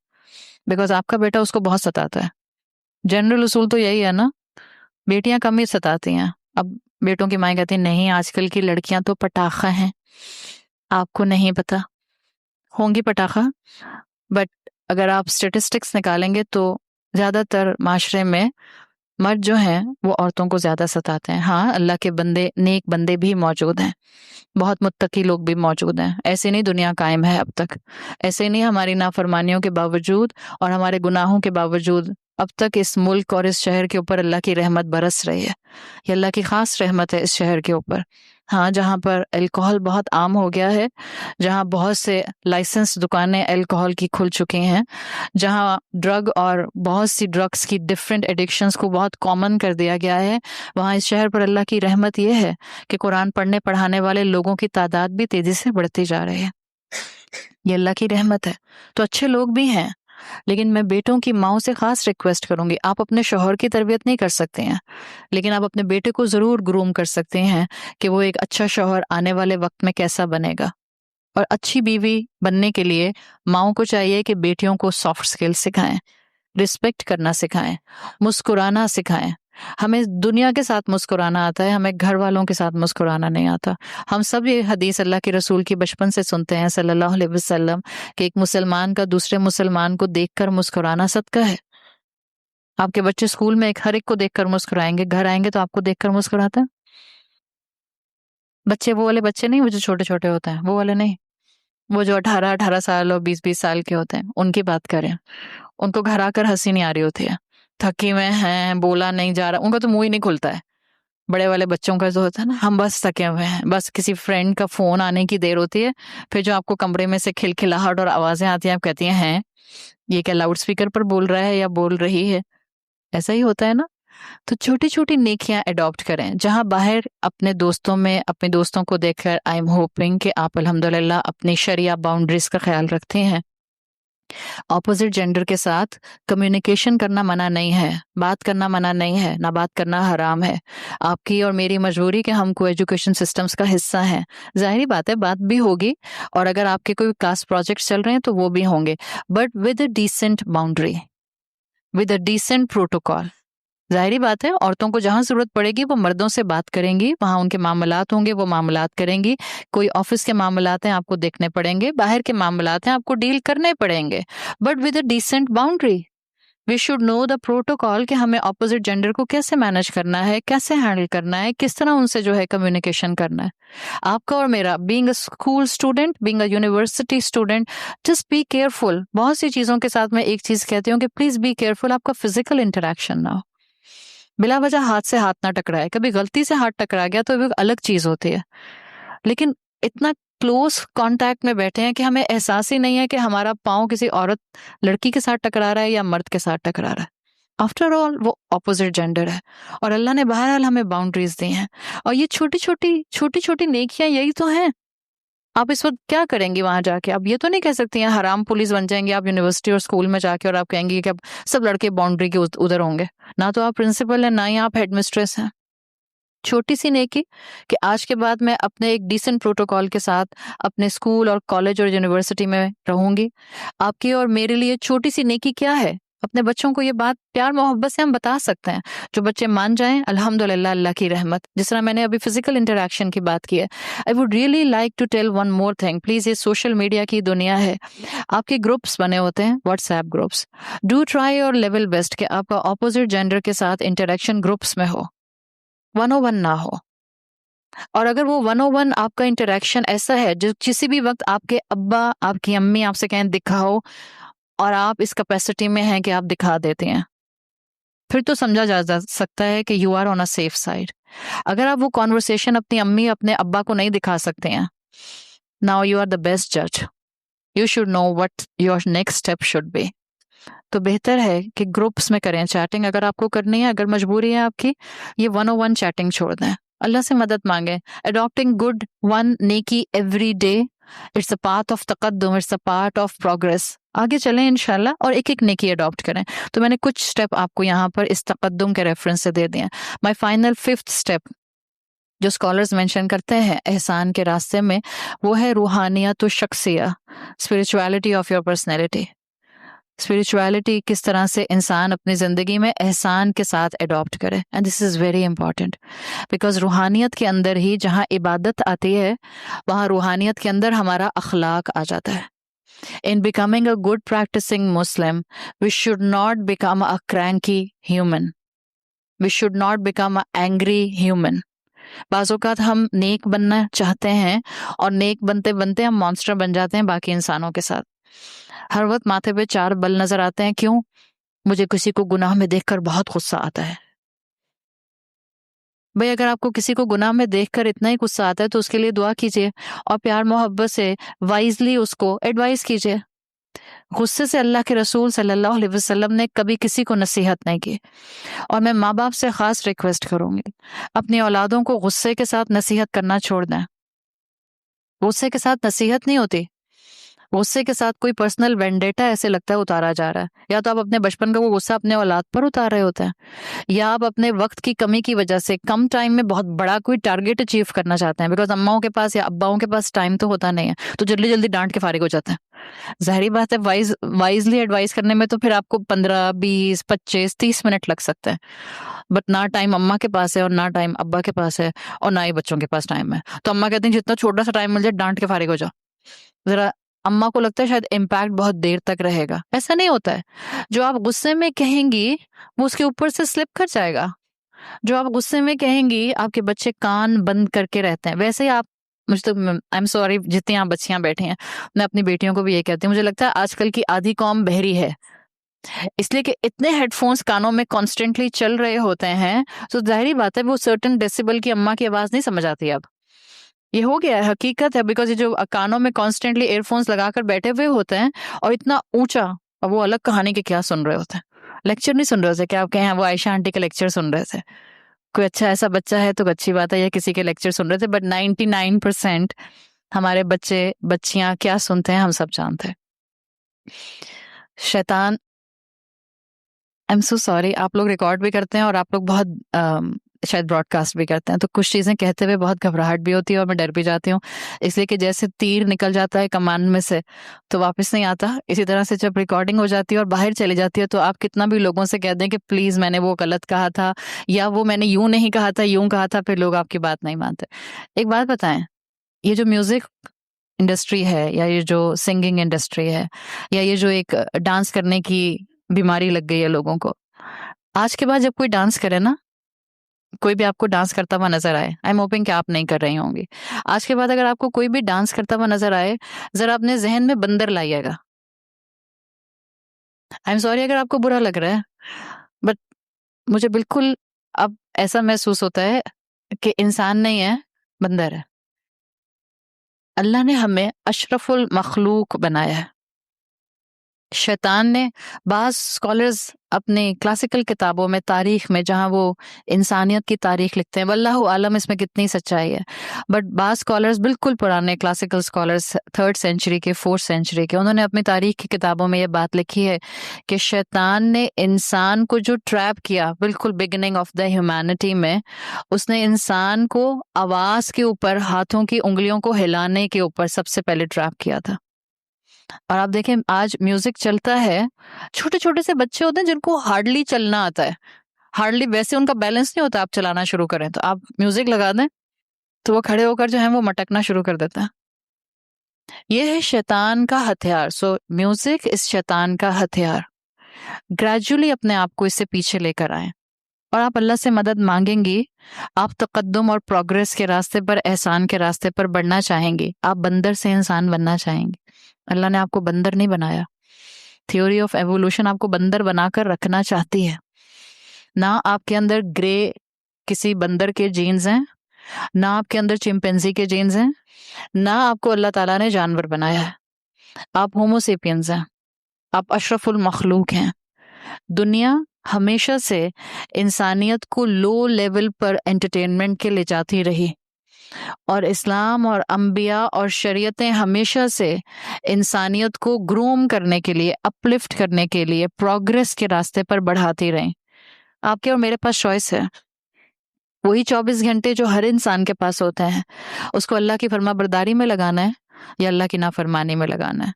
بیکاز آپ کا بیٹا اس کو بہت ستاتا ہے. جنرل اصول تو یہی ہے نا، بیٹیاں کم ہی ستاتی ہیں. اب بیٹوں کی مائیں کہتی ہیں نہیں آج کل کی لڑکیاں تو پٹاخہ ہیں، آپ کو نہیں پتا، ہوں گی پٹاخہ. بٹ اگر آپ اسٹیٹسٹکس نکالیں گے تو زیادہ تر معاشرے میں مرد جو ہیں وہ عورتوں کو زیادہ ستاتے ہیں. ہاں اللہ کے بندے، نیک بندے بھی موجود ہیں، بہت متقی لوگ بھی موجود ہیں. ایسے نہیں دنیا قائم ہے اب تک، ایسے نہیں ہماری نافرمانیوں کے باوجود اور ہمارے گناہوں کے باوجود اب تک اس ملک اور اس شہر کے اوپر اللہ کی رحمت برس رہی ہے. یہ اللہ کی خاص رحمت ہے اس شہر کے اوپر. ہاں جہاں پر الکوہل بہت عام ہو گیا ہے، جہاں بہت سے لائسنس دکانیں الکوہل کی کھل چکی ہیں، جہاں ڈرگ اور بہت سی ڈرگس کی ڈفرینٹ ایڈکشنز کو بہت کامن کر دیا گیا ہے، وہاں اس شہر پر اللہ کی رحمت یہ ہے کہ قرآن پڑھنے پڑھانے والے لوگوں کی تعداد بھی تیزی سے بڑھتی جا رہی ہے. یہ اللہ کی رحمت ہے. تو اچھے لوگ بھی ہیں، لیکن میں بیٹوں کی ماؤں سے خاص ریکویسٹ کروں گی، آپ اپنے شوہر کی تربیت نہیں کر سکتے ہیں، لیکن آپ اپنے بیٹے کو ضرور گروم کر سکتے ہیں کہ وہ ایک اچھا شوہر آنے والے وقت میں کیسا بنے گا. اور اچھی بیوی بننے کے لیے ماؤں کو چاہیے کہ بیٹیوں کو سافٹ اسکل سکھائیں، رسپیکٹ کرنا سکھائیں، مسکرانا سکھائیں. ہمیں دنیا کے ساتھ مسکرانا آتا ہے، ہمیں گھر والوں کے ساتھ مسکرانا نہیں آتا. ہم سب یہ حدیث اللہ کے رسول کی بچپن سے سنتے ہیں صلی اللہ علیہ وسلم کہ ایک مسلمان کا دوسرے مسلمان کو دیکھ کر مسکرانا صدقہ ہے. آپ کے بچے اسکول میں ہر ایک کو دیکھ کر مسکرائیں گے، گھر آئیں گے تو آپ کو دیکھ کر مسکراتے ہیں. بچے وہ والے بچے نہیں وہ جو چھوٹے چھوٹے ہوتے ہیں، وہ والے نہیں، وہ جو 18 سال اور 20 سال کے ہوتے ہیں ان کی بات کریں. ان کو گھر آ کر ہنسی نہیں آ رہی ہوتی ہے، تھکی ہوئے ہیں، بولا نہیں جا رہا، ان کا تو منہ ہی نہیں کھلتا ہے. بڑے والے بچوں کا جو ہوتا ہے نا، ہم بس تھکے ہوئے ہیں، بس کسی فرینڈ کا فون آنے کی دیر ہوتی ہے، پھر جو آپ کو کمرے میں سے کھلکھلاہٹ اور آوازیں آتی ہیں، آپ کہتی ہیں یہ کیا لاؤڈ اسپیکر پر بول رہا ہے یا بول رہی ہے. ایسا ہی ہوتا ہے نا. تو چھوٹی چھوٹی نیکیاں اڈاپٹ کریں. جہاں باہر اپنے دوستوں میں اپنے دوستوں کو دیکھ کر آئی ایم ہوپنگ کہ آپ الحمدللہ اپنی شرعیہ باؤنڈریز کا خیال رکھتے ہیں. اپوزٹ جینڈر کے ساتھ کمیونیکیشن کرنا منع نہیں ہے، بات کرنا منع نہیں ہے، نہ بات کرنا حرام ہے. آپ کی اور میری مجبوری کہ ہم کو ایجوکیشن سسٹمز کا حصہ ہیں. ظاہری بات ہے بات بھی ہوگی، اور اگر آپ کے کوئی کاسٹ پروجیکٹس چل رہے ہیں تو وہ بھی ہوں گے، but with a decent boundary, with a decent protocol. ظاہری بات ہے عورتوں کو جہاں ضرورت پڑے گی وہ مردوں سے بات کریں گی، وہاں ان کے معاملات ہوں گے وہ معاملات کریں گی. کوئی آفس کے معاملات ہیں آپ کو دیکھنے پڑیں گے، باہر کے معاملات ہیں آپ کو ڈیل کرنے پڑیں گے، but with a decent boundary. We should know the protocol کہ ہمیں اپوزٹ جینڈر کو کیسے مینج کرنا ہے، کیسے ہینڈل کرنا ہے، کس طرح ان سے جو ہے کمیونیکیشن کرنا ہے. آپ کا اور میرا being a school student, being a university student, just be careful. بہت سی چیزوں کے ساتھ میں ایک چیز کہتی ہوں کہ پلیز بی کیئرفل، آپ کا فزیکل انٹریکشن نہ ہو، بلا وجہ ہاتھ سے ہاتھ نہ ٹکرائے. کبھی غلطی سے ہاتھ ٹکرا گیا تو ایک الگ چیز ہوتی ہے، لیکن اتنا کلوز کانٹیکٹ میں بیٹھے ہیں کہ ہمیں احساس ہی نہیں ہے کہ ہمارا پاؤں کسی عورت لڑکی کے ساتھ ٹکرا رہا ہے یا مرد کے ساتھ ٹکرا رہا ہے. آفٹر آل وہ اپوزٹ جینڈر ہے، اور اللہ نے بہرحال ہمیں باؤنڈریز دی ہیں. اور یہ چھوٹی چھوٹی نیکیاں یہی تو ہیں. آپ اس وقت کیا کریں گی وہاں جا کے؟ آپ یہ تو نہیں کہہ سکتی ہیں حرام پولیس بن جائیں گے آپ یونیورسٹی اور اسکول میں جا کے اور آپ کہیں گی کہ اب سب لڑکے باؤنڈری کے ادھر ہوں گے. نہ تو آپ پرنسپل ہیں، نہ ہی آپ ہیڈ مسٹریس ہیں. چھوٹی سی نیکی کہ آج کے بعد میں اپنے ایک ڈیسنٹ پروٹوکال کے ساتھ اپنے اسکول اور کالج اور یونیورسٹی میں رہوں گی. آپ کی اور میرے لیے چھوٹی سی نیکی کیا ہے؟ اپنے بچوں کو یہ بات پیار محبت سے ہم بتا سکتے ہیں. جو بچے مان جائیں الحمدللہ اللہ کی رحمت. جس طرح میں نے ابھی فزیکل انٹریکشن کی بات کی ہے، I would really like to tell one more thing. Please یہ سوشل میڈیا کی دنیا ہے، آپ کے گروپس بنے ہوتے ہیں، what's app groups. Do try your level best کہ آپ کا اپوزٹ جینڈر کے ساتھ انٹریکشن گروپس میں ہو، 101 نہ ہو. اور اگر وہ 101 آپ کا انٹریکشن ایسا ہے جو کسی بھی وقت آپ کے ابا آپ کی امی آپ سے کہیں دکھاؤ، اور آپ اس کیپیسٹی میں ہیں کہ آپ دکھا دیتے ہیں، پھر تو سمجھا جا سکتا ہے کہ you are on a safe side. اگر آپ وہ کانورسیشن اپنی امی اپنے ابا کو نہیں دکھا سکتے ہیں، now you are the best جج. You should know what your next step should be. تو بہتر ہے کہ گروپس میں کریں چیٹنگ اگر آپ کو کرنی ہے. اگر مجبوری ہے آپ کی، یہ 101 چیٹنگ چھوڑ دیں، اللہ سے مدد مانگیں. اڈاپٹنگ گڈ ون نیکی every day, it's a part of تقدم، it's a part of progress. آگے چلیں انشاءاللہ اور ایک ایک نیکی اڈاپٹ کریں. تو میں نے کچھ سٹیپ آپ کو یہاں پر اس تقدم کے ریفرنس سے دے دیے ہیں. مائی فائنل 5th اسٹیپ جو اسکالرز مینشن کرتے ہیں احسان کے راستے میں، وہ ہے روحانیت و شخصیہ، spirituality of your personality. Spirituality کس طرح سے انسان اپنی زندگی میں احسان کے ساتھ اڈاپٹ کرے. And this is very important because روحانیت کے اندر ہی جہاں عبادت آتی ہے وہاں روحانیت کے اندر ہمارا اخلاق آ جاتا ہے. In becoming a good practicing Muslim, we should not become a cranky human. We should not become an angry human. بعض اوقات ہم نیک بننا چاہتے ہیں اور نیک بنتے بنتے ہم مانسٹر بن جاتے ہیں باقی انسانوں کے ساتھ. ہر وقت ماتھے پہ 4 بل نظر آتے ہیں. کیوں؟ مجھے کسی کو گناہ میں دیکھ کر بہت غصہ آتا ہے. بھئی اگر آپ کو کسی کو گناہ میں دیکھ کر اتنا ہی غصہ آتا ہے تو اس کے لیے دعا کیجیے اور پیار محبت سے وائزلی اس کو ایڈوائز کیجیے. غصے سے اللہ کے رسول صلی اللہ علیہ وسلم نے کبھی کسی کو نصیحت نہیں کی. اور میں ماں باپ سے خاص ریکویسٹ کروں گی اپنی اولادوں کو غصے کے ساتھ نصیحت کرنا چھوڑ دیں. غصے کے ساتھ نصیحت نہیں ہوتی. غصے کے ساتھ کوئی پرسنل وینڈیٹا ایسے لگتا ہے اتارا جا رہا ہے. یا تو آپ اپنے بچپن کا وہ غصہ اپنے اولاد پر اتار رہے ہوتے ہیں، یا آپ اپنے وقت کی کمی کی وجہ سے کم ٹائم میں بہت بڑا کوئی ٹارگیٹ اچیو کرنا چاہتے ہیں. بیکاز اماؤں کے پاس یا اباؤں کے پاس ٹائم تو ہوتا نہیں ہے تو جلدی جلدی ڈانٹ کے فارغ ہو جاتے ہیں. ظاہری بات ہے وائزلی ایڈوائز کرنے میں تو پھر آپ کو 15 20 25 30 منٹ لگ سکتے ہیں. بٹ نہ ٹائم اماں کے پاس ہے اور نہ ٹائم ابا کے پاس ہے اور نہ ہی بچوں کے پاس ٹائم ہے. تو اماں کہتے ہیں جتنا چھوٹا سا ٹائم مل جائے ڈانٹ کے فارغ ہو جاؤ. ذرا اماں کو لگتا ہے شاید امپیکٹ بہت دیر تک رہے گا. ایسا نہیں ہوتا ہے. جو آپ غصے میں کہیں گی وہ اس کے اوپر سے سلپ کر جائے گا. جو آپ غصے میں کہیں گی آپ کے بچے کان بند کر کے رہتے ہیں. ویسے ہی آپ مجھے تو آئی ایم سوری جتنی آپ بچیاں بیٹھی ہیں میں اپنی بیٹیوں کو بھی یہ کہتی ہوں، مجھے لگتا ہے آج کل کی آدھی قوم بہری ہے اس لیے کہ اتنے ہیڈ فونز کانوں میں کانسٹنٹلی چل رہے ہوتے ہیں. تو ظاہری بات ہے وہ سرٹن ڈیسیبل کی اماں کی آواز نہیں سمجھ آتی. اب یہ ہو گیا ہے، حقیقت ہے. بیکاز یہ جو کانوں میں کانسٹنٹلی ایئر فونز لگا کر بیٹھے ہوئے ہوتے ہیں اور اتنا اونچا، اور وہ الگ کہانی کے کیا سن رہے ہوتے ہیں. لیکچر نہیں سن رہے ہوتے کہ آپ کہیں وہ عائشہ آنٹی کے لیکچر سن رہے تھے. کوئی اچھا ایسا بچہ ہے تو اچھی بات ہے یا کسی کے لیکچر سن رہے تھے. بٹ 99% ہمارے بچے بچیاں کیا سنتے ہیں ہم سب جانتے ہیں. شیطان، آئی ایم سو سوری، آپ لوگ ریکارڈ بھی کرتے ہیں اور آپ لوگ بہت شاید براڈ کاسٹ بھی کرتے ہیں تو کچھ چیزیں کہتے ہوئے بہت گھبراہٹ بھی ہوتی ہے اور میں ڈر بھی جاتی ہوں. اس لیے کہ جیسے تیر نکل جاتا ہے کمان میں سے تو واپس نہیں آتا، اسی طرح سے جب ریکارڈنگ ہو جاتی ہے اور باہر چلی جاتی ہے تو آپ کتنا بھی لوگوں سے کہہ دیں کہ پلیز میں نے وہ غلط کہا تھا یا وہ میں نے یوں نہیں کہا تھا یوں کہا تھا، پھر لوگ آپ کی بات نہیں مانتے. ایک بات بتائیں، یہ جو میوزک انڈسٹری ہے یا یہ جو سنگنگ انڈسٹری ہے یا یہ جو ایک ڈانس کرنے کی بیماری لگ گئی ہے لوگوں کو، آج کے بعد جب کوئی ڈانس کرے نا، کوئی بھی آپ کو ڈانس کرتا ہوا نظر آئے، آئی ایم ہوپنگ کہ آپ نہیں کر رہی ہوں گی، آج کے بعد اگر آپ کو کوئی بھی ڈانس کرتا ہوا نظر آئے ذرا اپنے ذہن میں بندر لائیے گا. آئی ایم سوری اگر آپ کو برا لگ رہا ہے، بٹ مجھے بالکل اب ایسا محسوس ہوتا ہے کہ انسان نہیں ہے، بندر ہے. اللہ نے ہمیں اشرف المخلوق بنایا ہے. شیطان نے، بعض اسکالرز اپنے کلاسیکل کتابوں میں تاریخ میں جہاں وہ انسانیت کی تاریخ لکھتے ہیں، واللہ عالم اس میں کتنی سچائی ہے، بٹ بعض اسکالرز بالکل پرانے کلاسیکل اسکالرز 3rd سینچری کے 4th سینچری کے، انہوں نے اپنی تاریخ کی کتابوں میں یہ بات لکھی ہے کہ شیطان نے انسان کو جو ٹریپ کیا بالکل بگننگ آف دا ہیومینٹی میں، اس نے انسان کو آواز کے اوپر، ہاتھوں کی انگلیوں کو ہلانے کے اوپر سب سے پہلے ٹریپ کیا تھا. اور آپ دیکھیں آج میوزک چلتا ہے، چھوٹے چھوٹے سے بچے ہوتے ہیں جن کو ہارڈلی چلنا آتا ہے، ہارڈلی ویسے ان کا بیلنس نہیں ہوتا. آپ چلانا شروع کریں تو آپ میوزک لگا دیں تو وہ کھڑے ہو کر جو ہے وہ مٹکنا شروع کر دیتا ہے. یہ ہے شیطان کا ہتھیار. سو میوزک اس شیطان کا ہتھیار. گریجولی اپنے آپ کو اس سے پیچھے لے کر آئیں اور آپ اللہ سے مدد مانگیں گی. آپ تقدم اور پروگرس کے راستے پر، احسان کے راستے پر بڑھنا چاہیں گی. آپ بندر سے انسان بننا چاہیں گے. اللہ نے آپ کو بندر نہیں بنایا. تھیوری آف ایوولوشن آپ کو بندر بنا کر رکھنا چاہتی ہے. نہ آپ کے اندر گرے کسی بندر کے جینز ہیں، نہ آپ کے اندر چمپینزی کے جینز ہیں، نہ آپ کو اللہ تعالیٰ نے جانور بنایا ہے. آپ ہومو سیپینز ہیں، آپ اشرف المخلوق ہیں. دنیا ہمیشہ سے انسانیت کو لو لیول پر انٹرٹینمنٹ کے لے جاتی رہی، اور اسلام اور انبیاء اور شریعتیں ہمیشہ سے انسانیت کو گروم کرنے کے لیے، اپلفٹ کرنے کے لیے، پروگرس کے راستے پر بڑھاتی رہیں. آپ کے اور میرے پاس چوائس ہے. وہی 24 گھنٹے جو ہر انسان کے پاس ہوتے ہیں، اس کو اللہ کی فرما برداری میں لگانا ہے یا اللہ کی نافرمانی میں لگانا ہے؟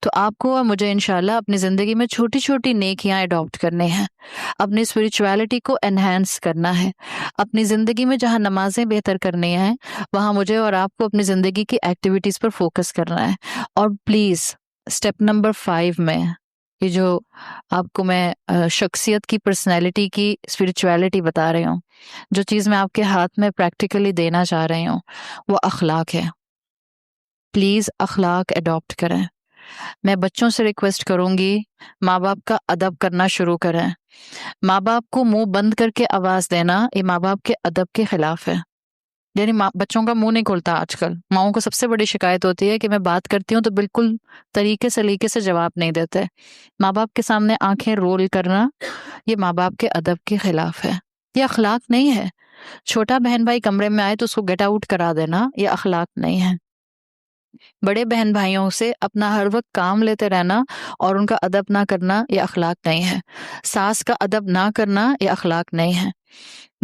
تو آپ کو اور مجھے انشاءاللہ اپنی زندگی میں چھوٹی چھوٹی نیکیاں اڈاپٹ کرنی ہیں، اپنی اسپرچویلٹی کو انہینس کرنا ہے، اپنی زندگی میں جہاں نمازیں بہتر کرنی ہیں وہاں مجھے اور آپ کو اپنی زندگی کی ایکٹیویٹیز پر فوکس کرنا ہے۔ اور پلیز اسٹیپ نمبر 5 میں یہ جو آپ کو میں شخصیت کی، پرسنالٹی کی اسپرچویلٹی بتا رہی ہوں، جو چیز میں آپ کے ہاتھ میں پریکٹیکلی دینا چاہ رہی ہوں، وہ اخلاق ہے۔ پلیز اخلاق اڈاپٹ کریں۔ میں بچوں سے ریکویسٹ کروں گی ماں باپ کا ادب کرنا شروع کریں۔ ماں باپ کو منہ بند کر کے آواز دینا یہ ماں باپ کے ادب کے خلاف ہے۔ یعنی بچوں کا منہ نہیں کھلتا آج کل۔ ماؤں کو سب سے بڑی شکایت ہوتی ہے کہ میں بات کرتی ہوں تو بالکل طریقے سلیقے سے جواب نہیں دیتے۔ ماں باپ کے سامنے آنکھیں رول کرنا یہ ماں باپ کے ادب کے خلاف ہے، یہ اخلاق نہیں ہے۔ چھوٹا بہن بھائی کمرے میں آئے تو اس کو گیٹ آؤٹ کرا دینا یہ اخلاق نہیں ہے۔ بڑے بہن بھائیوں سے اپنا ہر وقت کام لیتے رہنا اور ان کا ادب نہ کرنا یہ اخلاق نہیں ہے۔ ساس کا ادب نہ کرنا یہ اخلاق نہیں ہے۔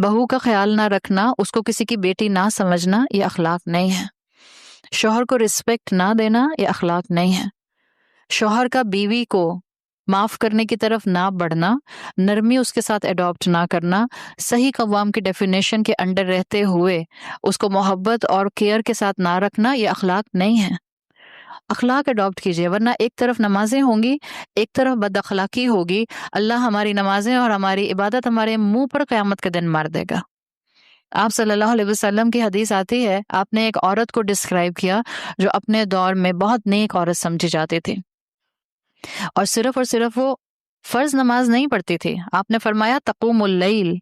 بہو کا خیال نہ رکھنا، اس کو کسی کی بیٹی نہ سمجھنا یہ اخلاق نہیں ہے۔ شوہر کو رسپیکٹ نہ دینا یہ اخلاق نہیں ہے۔ شوہر کا بیوی کو معاف کرنے کی طرف نہ بڑھنا، نرمی اس کے ساتھ اڈاپٹ نہ کرنا، صحیح قوام کی ڈیفینیشن کے انڈر رہتے ہوئے اس کو محبت اور کیئر کے ساتھ نہ رکھنا یہ اخلاق نہیں ہے۔ اخلاق اڈاپٹ کیجئے، ورنہ ایک طرف نمازیں ہوں گی، ایک طرف بد اخلاقی ہوگی، اللہ ہماری نمازیں اور ہماری عبادت ہمارے منہ پر قیامت کے دن مار دے گا۔ آپ صلی اللہ علیہ وسلم کی حدیث آتی ہے، آپ نے ایک عورت کو ڈسکرائب کیا جو اپنے دور میں بہت نیک عورت سمجھی جاتی تھی، اور صرف وہ فرض نماز نہیں پڑھتی تھی۔ آپ نے فرمایا تقوم اللیل،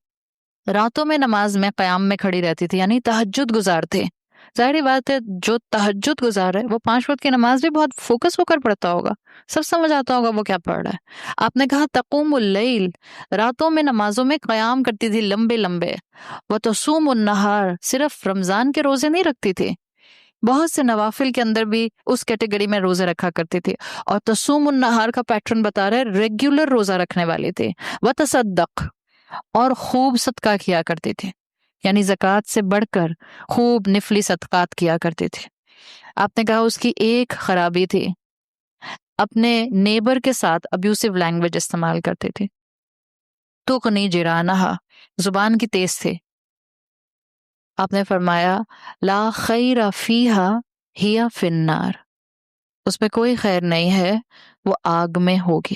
راتوں میں نماز میں قیام میں کھڑی رہتی تھی، یعنی تہجد گزار تھے۔ ظاہری بات ہے جو تہجد گزار ہے وہ 5 وقت کی نماز بھی بہت فوکس ہو کر پڑھتا ہوگا، سب سمجھ آتا ہوگا وہ کیا پڑھ رہا ہے۔ آپ نے کہا تقوم اللیل، راتوں میں نمازوں میں قیام کرتی تھی لمبے لمبے۔ وتصوم النہار، صرف رمضان کے روزے نہیں رکھتی تھی، بہت سے نوافل کے اندر بھی اس کیٹیگری میں روزے رکھا کرتی تھی۔ اور تصوم النہار کا پیٹرن بتا رہا ہے ریگولر روزہ رکھنے والی تھی۔ وتصدق، اور خوب صدقہ کیا کرتی تھی، یعنی زکوٰۃ سے بڑھ کر خوب نفلی صدقات کیا کرتی تھی۔ آپ نے کہا اس کی ایک خرابی تھی، اپنے نیبر کے ساتھ ابیوسو لینگویج استعمال کرتی تھی۔ تغنی جیرانہا، زبان کی تیز تھی۔ آپ نے فرمایا لا خیر فیہا ہی فی النار، اس میں کوئی خیر نہیں ہے، وہ آگ میں ہوگی۔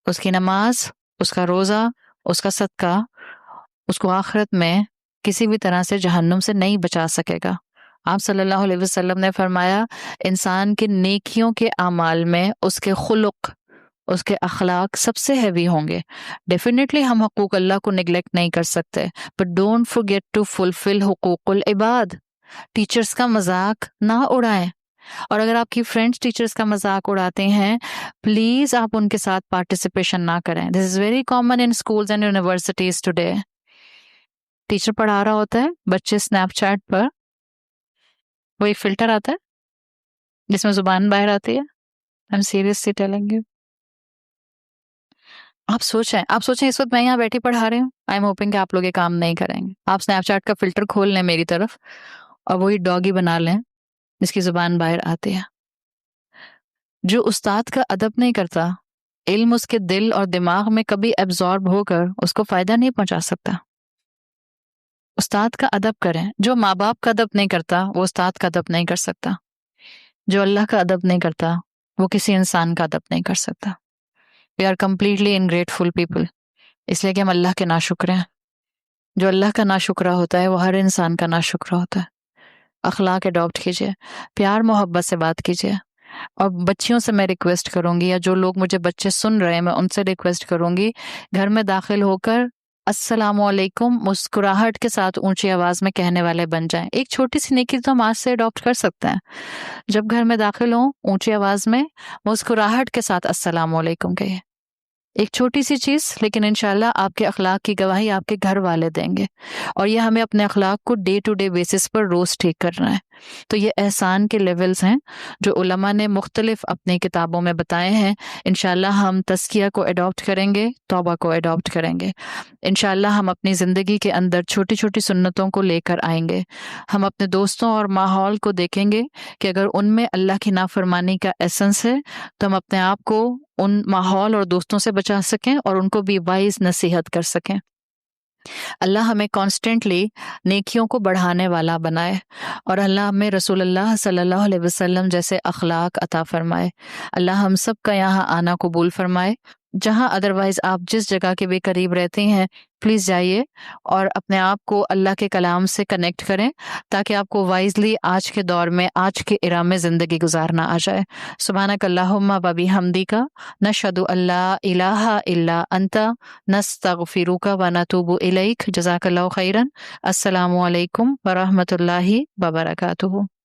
اس کی نماز، اس کا روزہ، اس کا صدقہ اس کو آخرت میں کسی بھی طرح سے جہنم سے نہیں بچا سکے گا۔ آپ صلی اللہ علیہ وسلم نے فرمایا انسان کے نیکیوں کے اعمال میں اس کے خلق، اس کے اخلاق سب سے ہیوی ہوں گے۔ ڈیفینیٹلی ہم حقوق اللہ کو نگلیکٹ نہیں کر سکتے، but don't forget to fulfil حقوق العباد۔ ٹیچرز کا مذاق نہ اڑائیں، اور اگر آپ کی فرینڈس ٹیچرز کا مذاق اڑاتے ہیں پلیز آپ ان کے ساتھ پارٹیسپیشن نہ کریں۔ This is very common in schools and universities today. Teacher پڑھا رہا ہوتا ہے، بچے اسنیپ چیٹ پر، وہ ایک فلٹر آتا ہے جس میں زبان باہر آتی ہے۔ I'm seriously telling you۔ آپ سوچیں اس وقت میں یہاں بیٹھی پڑھا رہی ہوں، آئی ایم ہوپنگ کہ آپ لوگ یہ کام نہیں کریں گے۔ آپ اسنیپ چیٹ کا فلٹر کھول لیں میری طرف اور وہی ڈاگی بنا لیں جس کی زبان باہر آتی ہے۔ جو استاد کا ادب نہیں کرتا، علم اس کے دل اور دماغ میں کبھی ایبزارب ہو کر اس کو فائدہ نہیں پہنچا سکتا۔ استاد کا ادب کریں۔ جو ماں باپ کا ادب نہیں کرتا وہ استاد کا ادب نہیں کر سکتا۔ جو اللہ کا ادب نہیں کرتا وہ کسی انسان کا ادب نہیں کر سکتا۔ We are completely ungrateful people، اس لیے کہ ہم اللہ کے ناشکر ہیں۔ جو اللہ کا ناشکرہ ہوتا ہے وہ ہر انسان کا ناشکرہ ہوتا ہے۔ اخلاق اڈاپٹ کیجیے، پیار محبت سے بات کیجیے۔ اور بچیوں سے میں ریکویسٹ کروں گی، یا جو لوگ مجھے بچے سن رہے ہیں میں ان سے ریکویسٹ کروں گی، گھر میں داخل ہو کر السلام علیکم مسکراہٹ کے ساتھ اونچی آواز میں کہنے والے بن جائیں۔ ایک چھوٹی سی نیکی تو ہم آج سے اڈاپٹ کر سکتے ہیں۔ جب گھر میں داخل ہوں اونچی آواز میں مسکراہٹ کے ساتھ السلام علیکم کہیے۔ ایک چھوٹی سی چیز، لیکن انشاءاللہ آپ کے اخلاق کی گواہی آپ کے گھر والے دیں گے۔ اور یہ ہمیں اپنے اخلاق کو ڈے ٹو ڈے بیسس پر روز ٹھیک کرنا ہے۔ تو یہ احسان کے لیولز ہیں جو علماء نے مختلف اپنی کتابوں میں بتائے ہیں. انشاءاللہ ہم تزکیہ کو اڈاپٹ کریں گے، توبہ کو اڈاپٹ کریں گے. انشاءاللہ ہم اپنی زندگی کے اندر چھوٹی چھوٹی سنتوں کو لے کر آئیں گے. ہم اپنے دوستوں اور ماحول کو دیکھیں گے کہ اگر ان میں اللہ کی نافرمانی کا ایسنس ہے تو ہم اپنے آپ کو ان ماحول اور دوستوں سے بچا سکیں اور ان کو بھی وائز نصیحت کر سکیں. اللہ ہمیں کانسٹنٹلی نیکیوں کو بڑھانے والا بنائے، اور اللہ ہمیں رسول اللہ صلی اللہ علیہ وسلم جیسے اخلاق عطا فرمائے. اللہ ہم سب کا یہاں آنا قبول فرمائے. جہاں ادروائز آپ جس جگہ کے بھی قریب رہتے ہیں پلیز جائیے اور اپنے آپ کو اللہ کے کلام سے کنیکٹ کریں تاکہ آپ کو وائزلی آج کے دور میں، آج کے ایرا میں زندگی گزارنا آ جائے. سبحانک اللہم و بحمدک نشہد ان لا الہ الا انت نستغفرک و نتوب الیک. جزاک اللہ خیرا. السلام علیکم ورحمۃ اللہ وبرکاتہ.